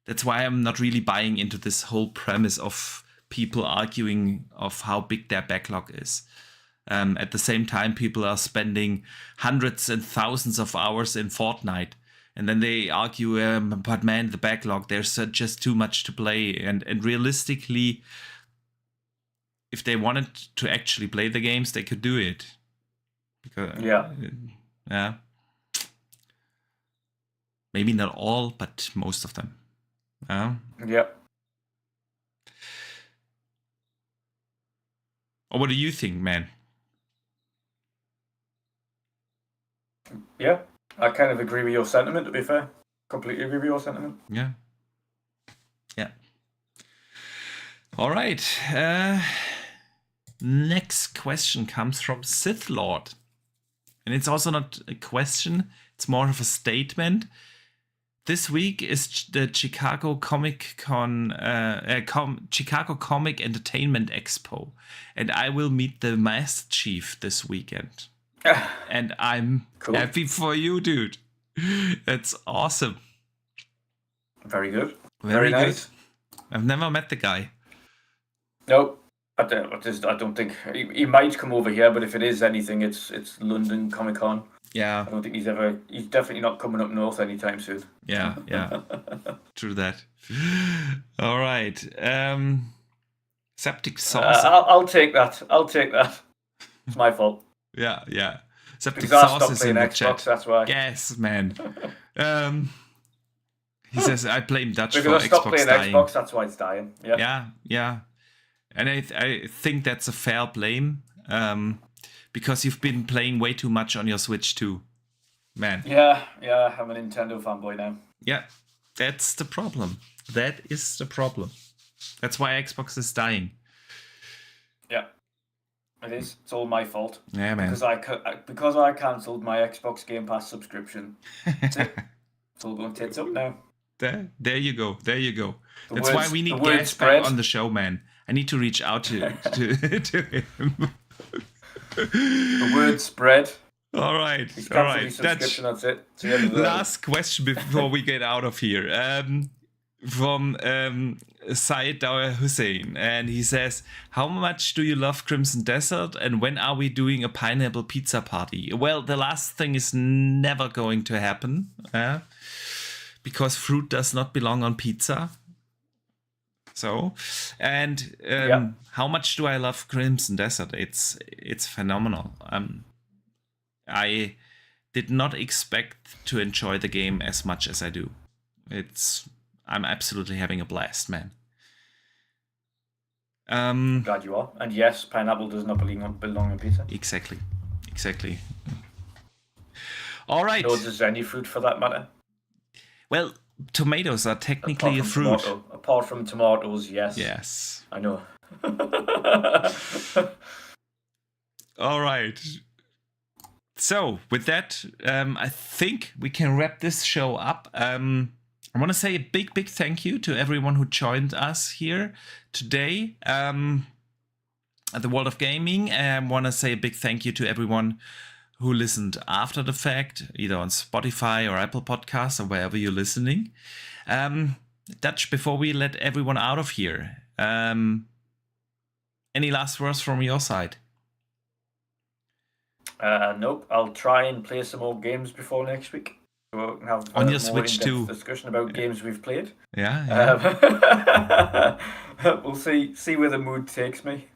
That's why I'm not really buying into this whole premise of people arguing of how big their backlog is. At the same time, people are spending hundreds and thousands of hours in Fortnite. And then they argue, but man, the backlog, there's just too much to play. And realistically, if they wanted to actually play the games, they could do it. Because, yeah. Maybe not all, but most of them. Yeah. Or what do you think, man? Yeah, I kind of agree with your sentiment, to be fair. Completely agree with your sentiment. Yeah. All right. Next question comes from Sith Lord. And it's also not a question, it's more of a statement. This week is the Chicago Comic Entertainment Expo. And I will meet the Master Chief this weekend. And I'm happy for you, dude. That's awesome. Very good. Very nice. Good. I've never met the guy. No, I don't think he might come over here, but if it is anything, it's London Comic Con. Yeah. I don't think he's definitely not coming up north anytime soon. Yeah. True that. All right. Septic sauce. I'll take that. It's my fault. Yeah. Septic because sauce is in the Xbox, chat. That's why. Yes, man. He says I blame Dutch because for I stopped Xbox playing dying. Xbox, that's why it's dying. Yeah. And I think that's a fair blame. Because you've been playing way too much on your Switch too, man. Yeah, I'm a Nintendo fanboy now. Yeah, that's the problem. That is the problem. That's why Xbox is dying. Yeah, it is. It's all my fault. Yeah, man. Because I cancelled my Xbox Game Pass subscription. That's it. It's all going tits up now. There you go. That's why we need Gas spread. back on the show, man. I need to reach out to him. The word spread. All right. That's it. Last question before we get out of here. From Syed Dawar Hussein, and he says, how much do you love Crimson Desert, and when are we doing a pineapple pizza party? Well, the last thing is never going to happen, because fruit does not belong on pizza. So, and how much do I love Crimson Desert? It's phenomenal. I did not expect to enjoy the game as much as I do. I'm absolutely having a blast, man. Glad you are. And yes, pineapple does not belong on pizza. Exactly. All right. Nor does any fruit for that matter. Well, tomatoes are technically a fruit. Apart from tomatoes, yes. Yes. I know. All right. So, with that, I think we can wrap this show up. I want to say a big thank you to everyone who joined us here today at the World of Gaming. I want to say a big thank you to everyone who listened after the fact, either on Spotify or Apple Podcasts or wherever you're listening. Dutch, before we let everyone out of here, any last words from your side? Nope. I'll try and play some more games before next week. We'll have on your Switch too. Discussion about games we've played. Yeah. We'll see where the mood takes me.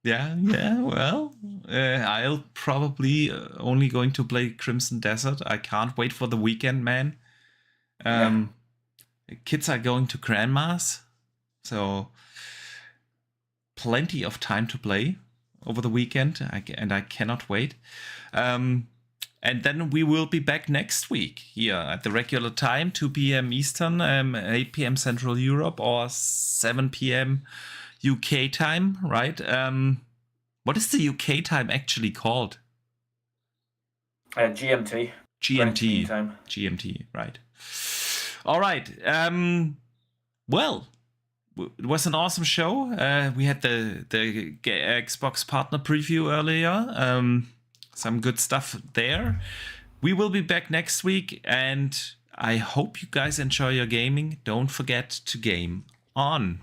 Yeah. Well, I'll probably only going to play Crimson Desert. I can't wait for the weekend, man. Kids are going to grandma's, so plenty of time to play over the weekend, and I cannot wait. And then we will be back next week here at the regular time, 2 p.m. Eastern, 8 p.m. Central Europe, or 7 p.m. UK time, right? What is the UK time actually called? GMT. GMT, right. All right. Well, it was an awesome show. We had the Xbox partner preview earlier. some good stuff there. We will be back next week, and I hope you guys enjoy your gaming. Don't forget to game on.